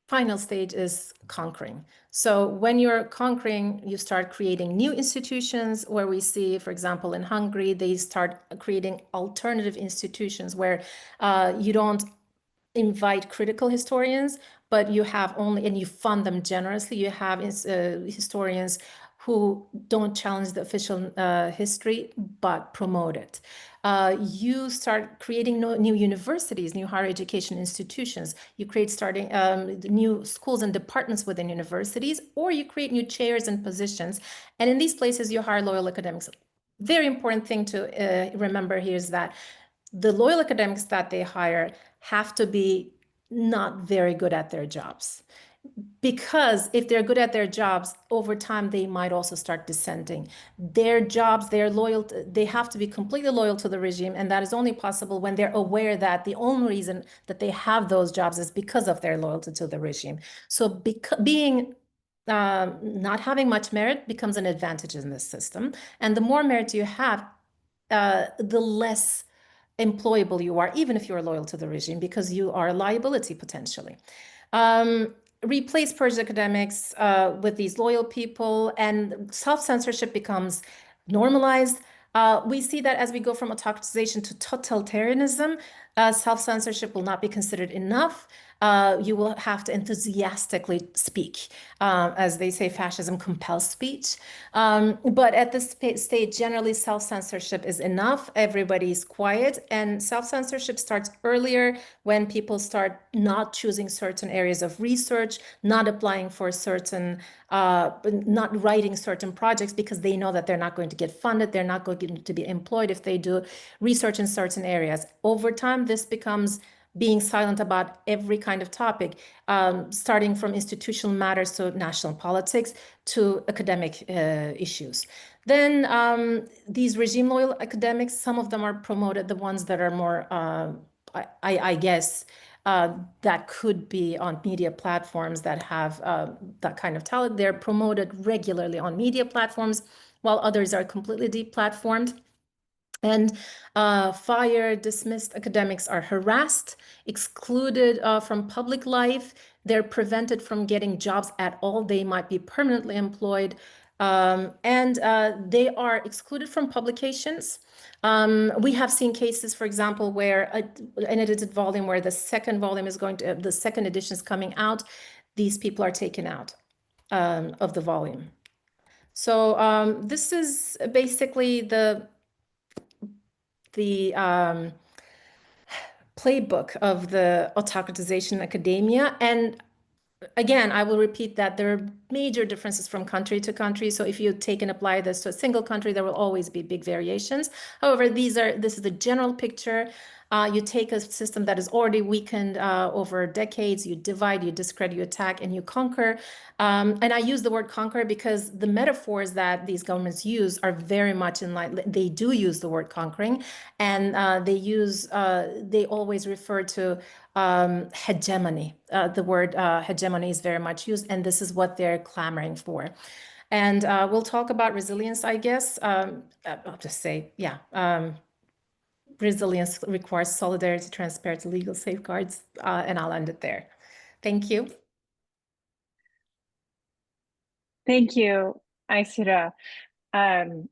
final stage is conquering. So when you're conquering, you start creating new institutions where we see, for example, in Hungary, they start creating alternative institutions where you don't invite critical historians, but you have only, and you fund them generously, you have historians who don't challenge the official history, but promote it. You start creating new universities, new higher education institutions. You create new schools and departments within universities, or you create new chairs and positions. And in these places, you hire loyal academics. Very important thing to remember here is that the loyal academics that they hire have to be not very good at their jobs. Because if they're good at their jobs, over time, they might also start dissenting. Their jobs, they have to be completely loyal to the regime. And that is only possible when they're aware that the only reason that they have those jobs is because of their loyalty to the regime. So not having much merit becomes an advantage in this system. And the more merit you have, the less employable you are, even if you're loyal to the regime, because you are a liability potentially. Replace purged academics with these loyal people, and self-censorship becomes normalized. We see that as we go from autocratization to totalitarianism, self-censorship will not be considered enough. You will have to enthusiastically speak. As they say, fascism compels speech. But at this stage, generally, self-censorship is enough. Everybody's quiet. And self-censorship starts earlier when people start not choosing certain areas of research, not applying for not writing certain projects because they know that they're not going to get funded. They're not going to be employed if they do research in certain areas. Over time, this becomes being silent about every kind of topic, starting from institutional matters to national politics to academic issues. Then these regime loyal academics, some of them are promoted, the ones that are more, I guess, that could be on media platforms that have that kind of talent. They're promoted regularly on media platforms, while others are completely deplatformed. And fired, dismissed academics are harassed, excluded from public life. They're prevented from getting jobs at all. They might be permanently employed. And they are excluded from publications. We have seen cases, for example, where an edited volume where the second edition is coming out, these people are taken out of the volume. So this is basically the playbook of the autocratization academia. And again, I will repeat that there are major differences from country to country. So if you take and apply this to a single country, there will always be big variations. However, this is the general picture. You take a system that is already weakened over decades, you divide, you discredit, you attack, and you conquer. And I use the word conquer because the metaphors that these governments use are very much in line. They do use the word conquering, and they always refer to hegemony. The word hegemony is very much used, and this is what they're clamoring for. And we'll talk about resilience, I guess. I'll just say, yeah. Resilience requires solidarity, transparency, legal safeguards, and I'll end it there. Thank you. Thank you, Aysuda. I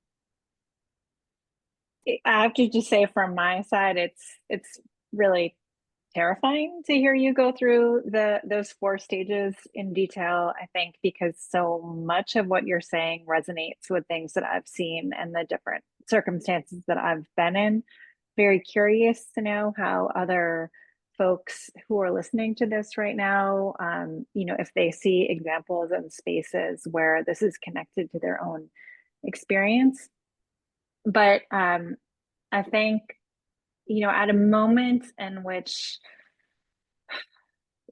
have to just say from my side, it's really terrifying to hear you go through those 4 stages in detail, I think, because so much of what you're saying resonates with things that I've seen and the different circumstances that I've been in. Very curious to know how other folks who are listening to this right now, if they see examples and spaces where this is connected to their own experience. But I think, at a moment in which,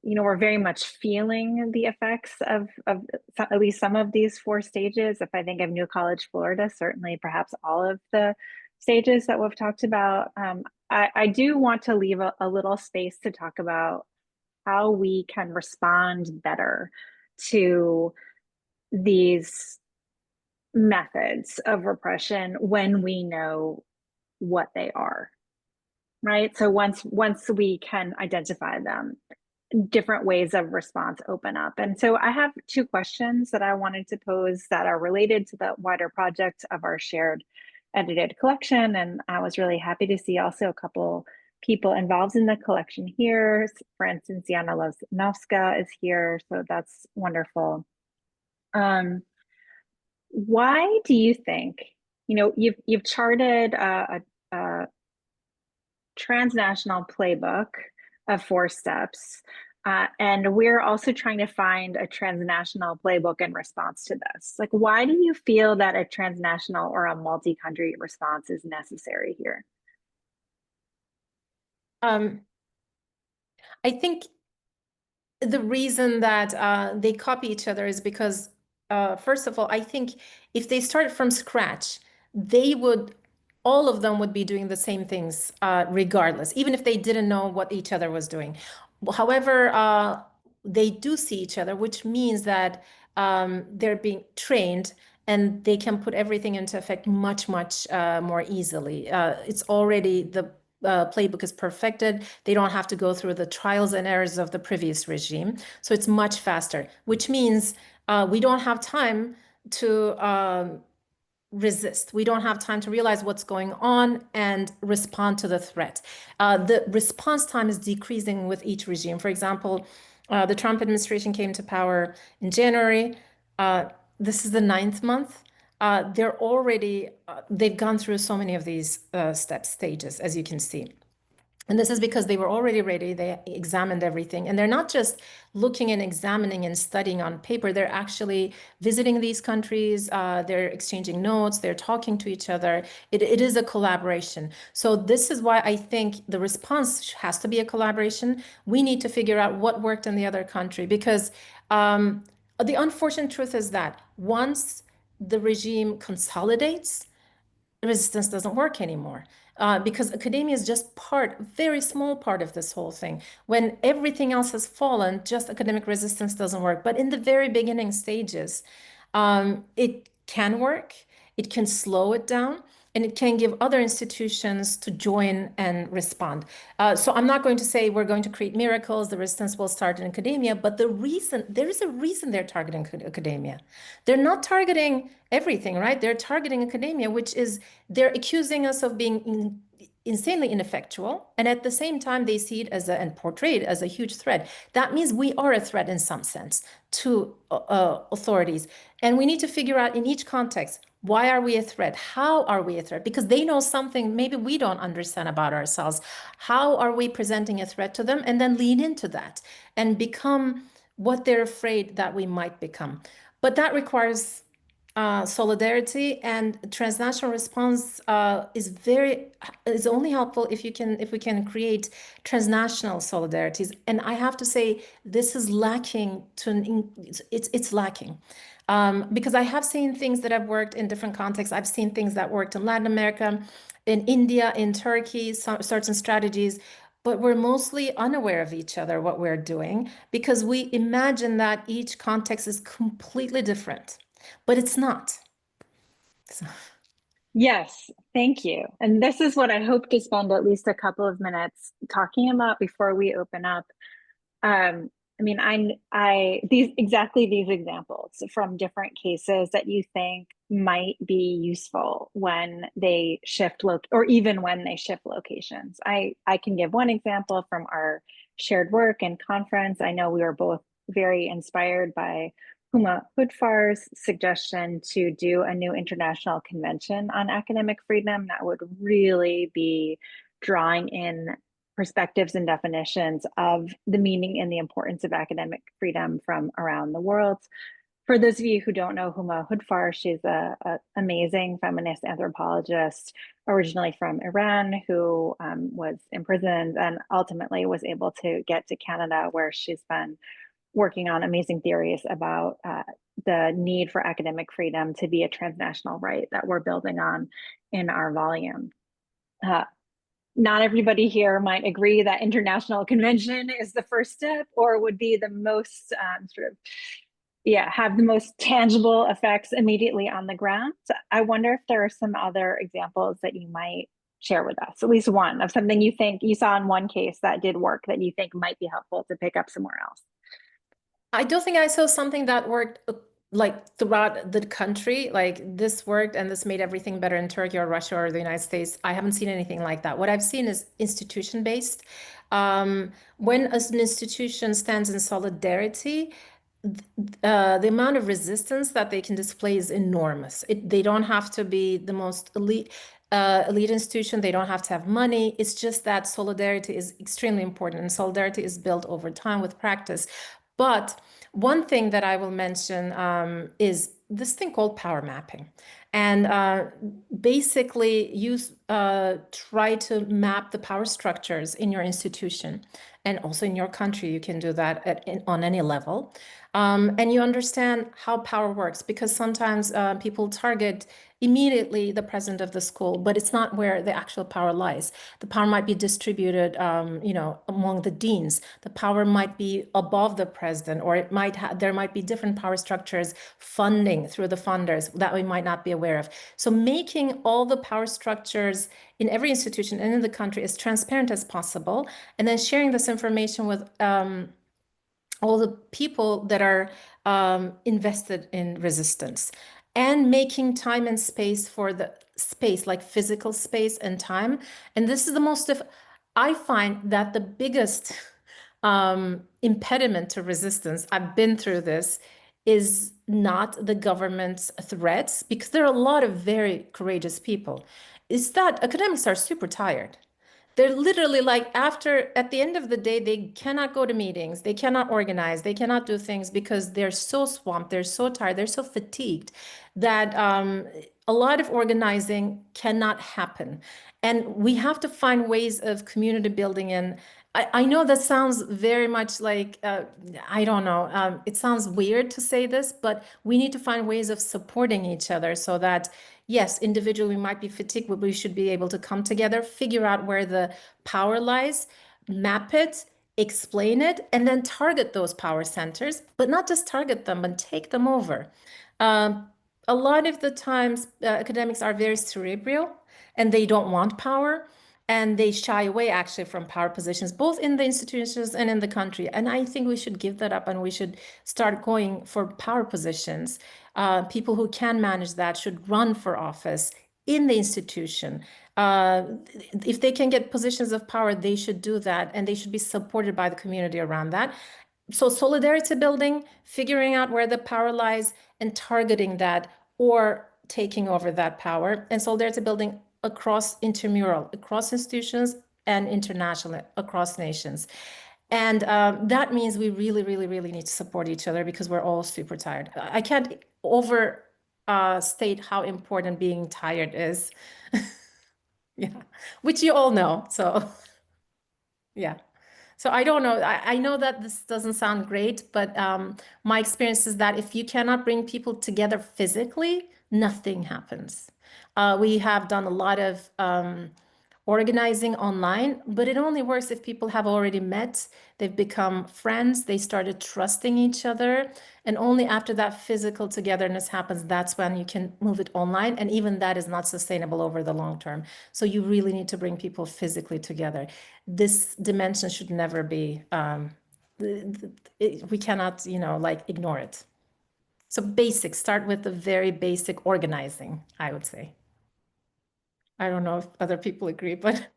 we're very much feeling the effects of at least some of these 4 stages. If I think of New College, Florida, certainly perhaps all of the stages that we've talked about. I do want to leave a little space to talk about how we can respond better to these methods of repression when we know what they are, right? So once we can identify them, different ways of response open up. And so I have 2 questions that I wanted to pose that are related to the wider project of our shared edited collection. And I was really happy to see also a couple people involved in the collection here. For instance, Jana Loznovska is here, so that's wonderful. Why do you think, you've charted a transnational playbook of 4 steps, and we're also trying to find a transnational playbook in response to this. Like, why do you feel that a transnational or a multi-country response is necessary here? I think the reason that they copy each other is because, first of all, I think if they started from scratch, all of them would be doing the same things regardless, even if they didn't know what each other was doing. However, they do see each other, which means that they're being trained and they can put everything into effect much, much more easily. It's already the playbook is perfected. They don't have to go through the trials and errors of the previous regime. So it's much faster, which means we don't have time to resist. We don't have time to realize what's going on and respond to the threat. The response time is decreasing with each regime. For example, the Trump administration came to power in January. This is the 9th month. They've gone through so many of these stages, as you can see. And this is because they were already ready. They examined everything. And they're not just looking and examining and studying on paper. They're actually visiting these countries. They're exchanging notes. They're talking to each other. It is a collaboration. So this is why I think the response has to be a collaboration. We need to figure out what worked in the other country, because the unfortunate truth is that once the regime consolidates, resistance doesn't work anymore. Because academia is just very small part of this whole thing. When everything else has fallen, just academic resistance doesn't work. But in the very beginning stages, it can work, it can slow it down, and it can give other institutions to join and respond. So I'm not going to say we're going to create miracles, the resistance will start in academia, but there is a reason they're targeting academia. They're not targeting everything, right? They're targeting academia, which is they're accusing us of being insanely ineffectual, and at the same time they see it and portray it as a huge threat. That means we are a threat in some sense to authorities, and we need to figure out in each context, why are we a threat? How are we a threat? Because they know something maybe we don't understand about ourselves. How are we presenting a threat to them? And then lean into that and become what they're afraid that we might become. But that requires solidarity, and transnational response is only helpful if we can create transnational solidarities. And I have to say, this is lacking it's lacking. Because I have seen things that have worked in different contexts. I've seen things that worked in Latin America, in India, in Turkey, certain strategies, but we're mostly unaware of each other, what we're doing, because we imagine that each context is completely different, but it's not. So. Yes, thank you. And this is what I hope to spend at least a couple of minutes talking about before we open up. I mean, these examples from different cases that you think might be useful when they shift or even when they shift locations. I can give one example from our shared work and conference. I know we were both very inspired by Huma Hudfar's suggestion to do a new international convention on academic freedom that would really be drawing in perspectives and definitions of the meaning and the importance of academic freedom from around the world. For those of you who don't know Huma Hudfar, she's an amazing feminist anthropologist originally from Iran who was imprisoned and ultimately was able to get to Canada, where she's been working on amazing theories about the need for academic freedom to be a transnational right that we're building on in our volume. Not everybody here might agree that international convention is the first step or would be the most have the most tangible effects immediately on the ground. So I wonder if there are some other examples that you might share with us, at least one of something you think you saw in one case that did work that you think might be helpful to pick up somewhere else. I don't think I saw something that worked like throughout the country. Like this worked and this made everything better in Turkey or Russia or the United States. I haven't seen anything like that. What I've seen is institution based. When an institution stands in solidarity, the amount of resistance that they can display is enormous. They don't have to be the most elite institution. They don't have to have money. It's just that solidarity is extremely important, and solidarity is built over time with practice. But one thing that I will mention is this thing called power mapping. And basically, you try to map the power structures in your institution and also in your country. You can do that on any level. And you understand how power works, because sometimes people target immediately the president of the school, but it's not where the actual power lies. The power might be distributed, among the deans. The power might be above the president, or there might be different power structures funding through the funders that we might not be aware of. So making all the power structures in every institution and in the country as transparent as possible, and then sharing this information with all the people that are invested in resistance, and making time and space for the space, like physical space and time. And this is the most I find that the biggest impediment to resistance, I've been through this, is not the government's threats, because there are a lot of very courageous people. It's that academics are super tired. They're literally like, at the end of the day, they cannot go to meetings, they cannot organize, they cannot do things because they're so swamped, they're so tired, they're so fatigued that a lot of organizing cannot happen. And we have to find ways of community building. And I know that sounds very much like, I don't know, it sounds weird to say this, but we need to find ways of supporting each other so that, yes, individually we might be fatigued, but we should be able to come together, figure out where the power lies, map it, explain it, and then target those power centers, but not just target them, but take them over. A lot of the times, academics are very cerebral and they don't want power. And they shy away actually from power positions, both in the institutions and in the country. And I think we should give that up, and we should start going for power positions. People who can manage that should run for office in the institution. If they can get positions of power, they should do that, and they should be supported by the community around that. So solidarity building, figuring out where the power lies and targeting that, or taking over that power, and solidarity building across intramural, across institutions, and internationally, across nations. And that means we really, really, really need to support each other because we're all super tired. I can't over state how important being tired is. Yeah, which you all know. So yeah. So I don't know. I know that this doesn't sound great, but my experience is that if you cannot bring people together physically, nothing happens. We have done a lot of organizing online, but it only works if people have already met, they've become friends, they started trusting each other, and only after that physical togetherness happens, that's when you can move it online, and even that is not sustainable over the long term. So you really need to bring people physically together. This dimension should never be, we cannot, like ignore it. So basic, start with the very basic organizing, I would say. I don't know if other people agree, but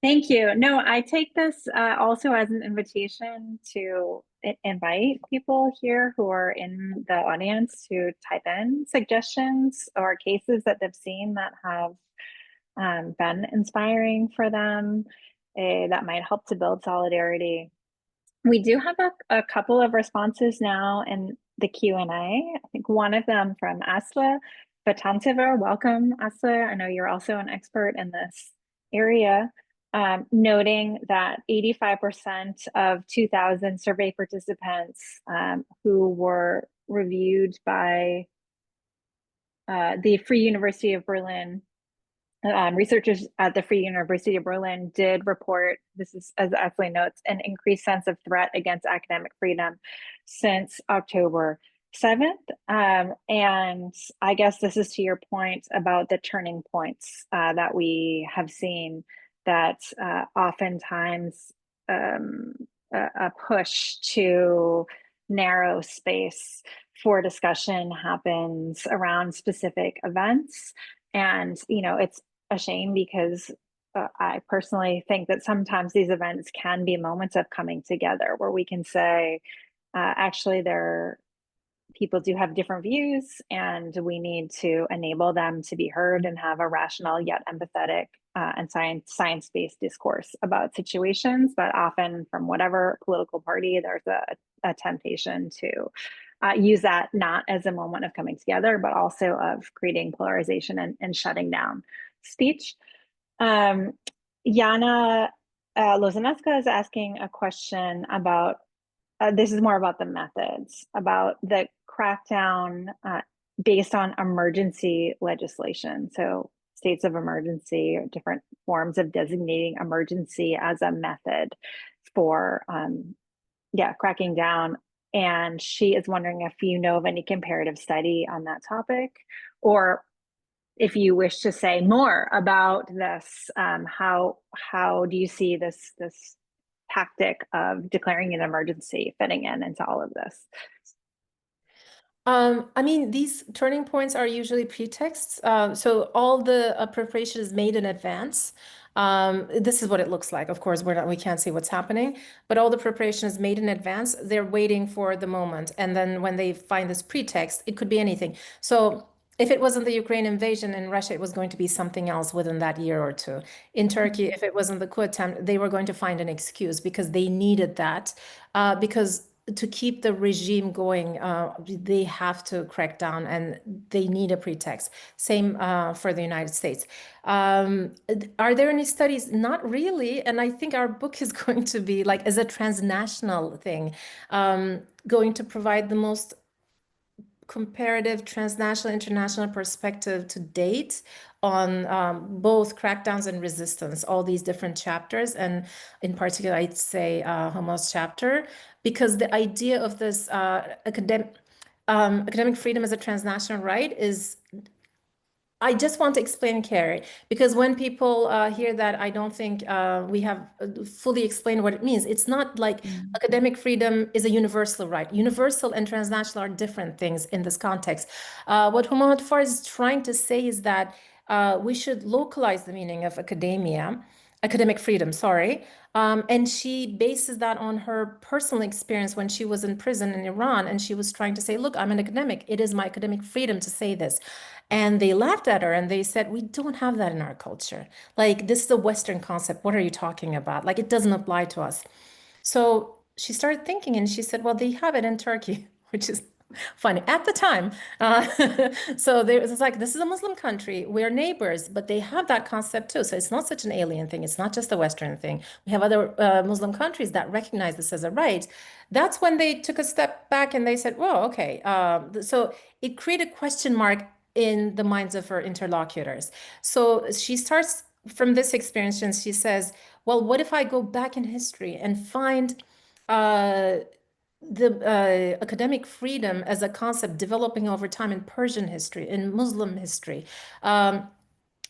Thank you. No, I take this also as an invitation to invite people here who are in the audience to type in suggestions or cases that they've seen that have been inspiring for them, that might help to build solidarity. We do have a couple of responses now in the Q&A. I think one of them from Asla Batanteva. Welcome, Asla. I know you're also an expert in this area, noting that 85% of 2,000 survey participants who were reviewed by the Free University of Berlin researchers at the Free University of Berlin did report, this is as Ashley notes, an increased sense of threat against academic freedom since October 7th. And I guess this is to your point about the turning points that we have seen, that oftentimes a push to narrow space for discussion happens around specific events. And, it's a shame because I personally think that sometimes these events can be moments of coming together where we can say, actually, people do have different views, and we need to enable them to be heard and have a rational yet empathetic and science-based discourse about situations. But often, from whatever political party, there's a temptation to use that not as a moment of coming together, but also of creating polarization and shutting down speech. Yana Lozaneska is asking a question about, this is more about the methods, about the crackdown based on emergency legislation. So states of emergency or different forms of designating emergency as a method for, cracking down. And she is wondering if you know of any comparative study on that topic, or if you wish to say more about this, how do you see this tactic of declaring an emergency fitting into all of this? I mean, these turning points are usually pretexts. So all the preparation is made in advance. This is what it looks like. Of course, we can't see what's happening, but all the preparation is made in advance. They're waiting for the moment. And then when they find this pretext, it could be anything. So if it wasn't the Ukraine invasion in Russia, it was going to be something else within that year or two. In Turkey, if it wasn't the coup attempt, they were going to find an excuse because they needed that, because to keep the regime going, they have to crack down and they need a pretext. Same for the United States. Are there any studies? Not really. And I think our book is going to be like, as a transnational thing, going to provide the most comparative transnational international perspective to date on both crackdowns and resistance, all these different chapters, and in particular I'd say Homo's chapter, because the idea of this academic freedom as a transnational right is, I just want to explain, Kerry, because when people hear that, I don't think we have fully explained what it means. It's not like academic freedom is a universal right. Universal and transnational are different things in this context. What Huma Far is trying to say is that we should localize the meaning of academic freedom, sorry. And she bases that on her personal experience when she was in prison in Iran, and she was trying to say, look, I'm an academic. It is my academic freedom to say this. And they laughed at her and they said, we don't have that in our culture. Like, this is a Western concept. What are you talking about? Like, it doesn't apply to us. So she started thinking and she said, well, they have it in Turkey, which is funny at the time. Uh, so there it's like, this is a Muslim country. We're neighbors, but they have that concept too. So it's not such an alien thing. It's not just a Western thing. We have other Muslim countries that recognize this as a right. That's when they took a step back and they said, well, okay. So it created question mark in the minds of her interlocutors. So she starts from this experience and she says, well, what if I go back in history and find uh, the academic freedom as a concept developing over time in Persian history, in Muslim history? Um,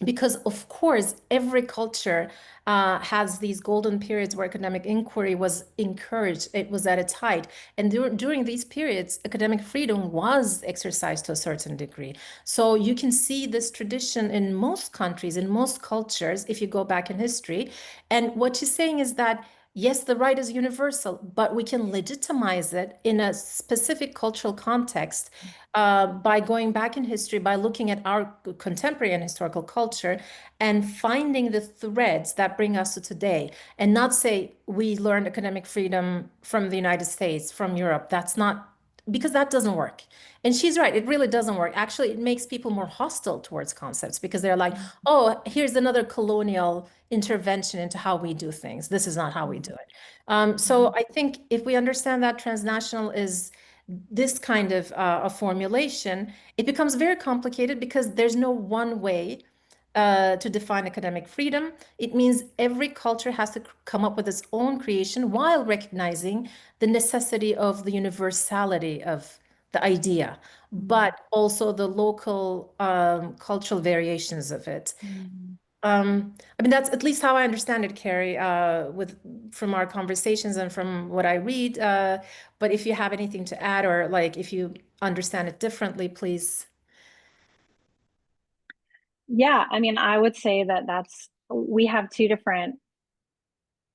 because of course every culture has these golden periods where academic inquiry was encouraged, it was at its height, and during these periods academic freedom was exercised to a certain degree. So you can see this tradition in most countries, in most cultures, if you go back in history. And what she's saying is that yes, the right is universal, but we can legitimize it in a specific cultural context by going back in history, by looking at our contemporary and historical culture and finding the threads that bring us to today, and not say we learned academic freedom from the United States, from Europe. That's not, because that doesn't work. And she's right, it really doesn't work. Actually, it makes people more hostile towards concepts because they're like, oh, here's another colonial intervention into how we do things. This is not how we do it. So I think if we understand that transnational is this kind of a formulation, it becomes very complicated because there's no one way to define academic freedom. It means every culture has to come up with its own creation while recognizing the necessity of the universality of the idea, but also the local cultural variations of it. I mean, that's at least how I understand it, Carrie, with from our conversations and from what I read. But if you have anything to add, or like if you understand it differently, please. Yeah, I mean, I would say that we have two different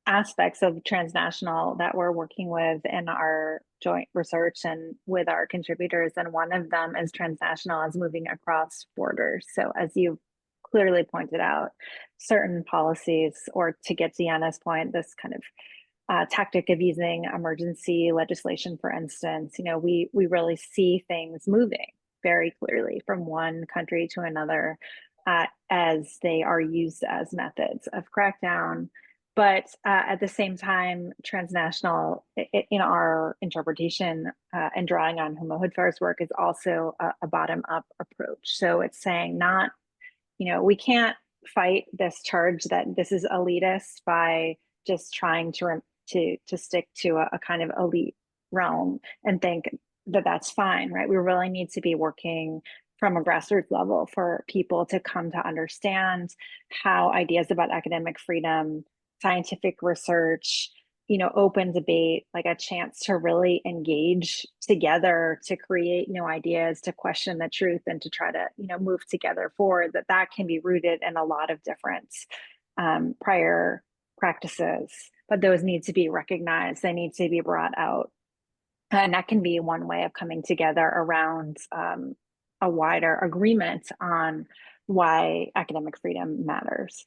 aspects of transnational that we're working with in our joint research and with our contributors. And one of them is transnational as moving across borders. So, as you clearly pointed out, certain policies, or to get Deanna's point, this kind of tactic of using emergency legislation, for instance, we really see things moving very clearly from one country to another as they are used as methods of crackdown. But at the same time, transnational, in our interpretation and drawing on Humo Hoodfar's work, is also a bottom-up approach. So it's saying not, we can't fight this charge that this is elitist by just trying to stick to a kind of elite realm and think that that's fine, right? We really need to be working from a grassroots level for people to come to understand how ideas about academic freedom, scientific research, open debate, like a chance to really engage together to create new ideas, to question the truth, and to try to, move together forward, that can be rooted in a lot of different prior practices, but those need to be recognized. They need to be brought out. And that can be one way of coming together around a wider agreement on why academic freedom matters.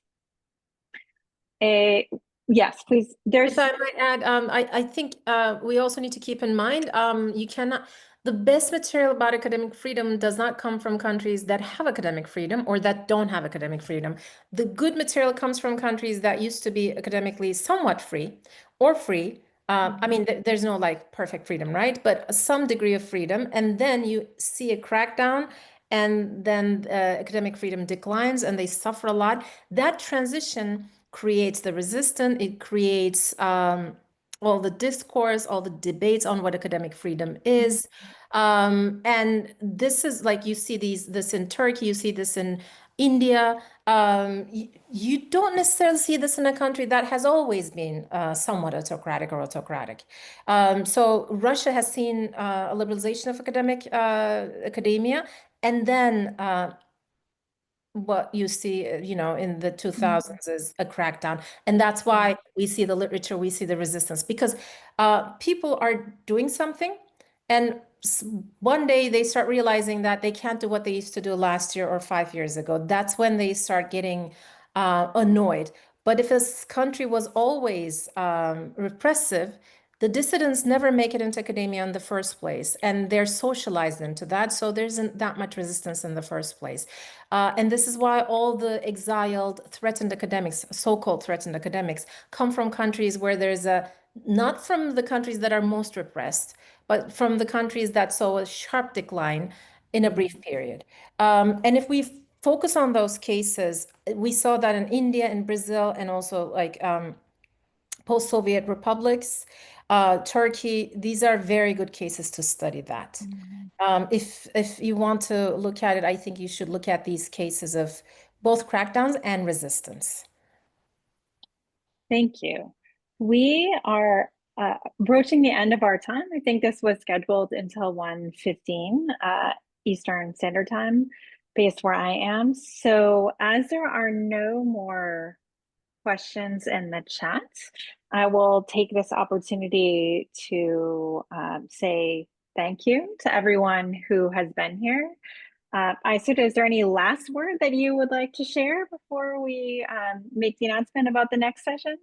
Yes, please. If I might add, I think we also need to keep in mind, you cannot, the best material about academic freedom does not come from countries that have academic freedom or that don't have academic freedom. The good material comes from countries that used to be academically somewhat free or free. I mean, there's no like perfect freedom, right? But some degree of freedom. And then you see a crackdown, and then academic freedom declines and they suffer a lot. That transition creates the resistance, it creates all the discourse, all the debates on what academic freedom is. And this is like, you see this in Turkey, you see this in India. You don't necessarily see this in a country that has always been somewhat autocratic or autocratic. So Russia has seen a liberalization of academia, and then what you see, in the 2000s is a crackdown. And that's why we see the literature, we see the resistance, because people are doing something, and one day they start realizing that they can't do what they used to do last year or 5 years ago. That's when they start getting annoyed. But if this country was always repressive, the dissidents never make it into academia in the first place, and they're socialized into that. So there isn't that much resistance in the first place. And this is why all the exiled, threatened academics, so-called threatened academics, come from countries where there's a, not from the countries that are most repressed, but from the countries that saw a sharp decline in a brief period. And if we focus on those cases, we saw that in India and Brazil and also like post-Soviet republics, Turkey, these are very good cases to study that. Mhm. If you want to look at it, I think you should look at these cases of both crackdowns and resistance. Thank you. We are approaching the end of our time. I think this was scheduled until 1:15 Eastern Standard Time, based where I am. So as there are no more questions in the chat, I will take this opportunity to say thank you to everyone who has been here. Aysuda, is there any last word that you would like to share before we make the announcement about the next session?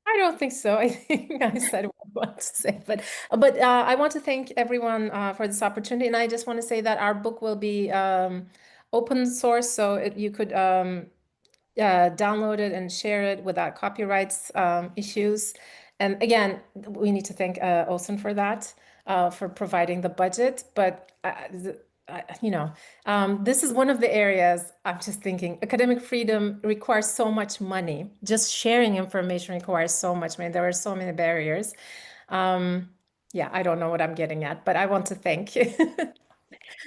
I don't think so. I think I said what I want to say, but I want to thank everyone for this opportunity, and I just want to say that our book will be open source, so you could download it and share it without copyrights issues. And again, we need to thank Olsen for that, for providing the budget. But this is one of the areas I'm just thinking academic freedom requires so much money. Just sharing information requires so much money. There are so many barriers. Um, yeah, I don't know what I'm getting at, but I want to thank you.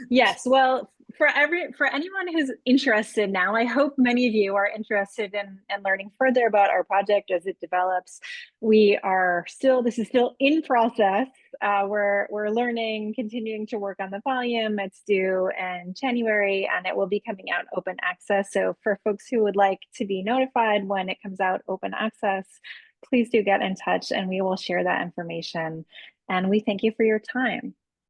Yes, well, for anyone who's interested now, I hope many of you are interested in learning further about our project as it develops. This is still in process. We're learning, continuing to work on the volume. It's due in January and it will be coming out open access. So for folks who would like to be notified when it comes out open access, please do get in touch and we will share that information. And we thank you for your time.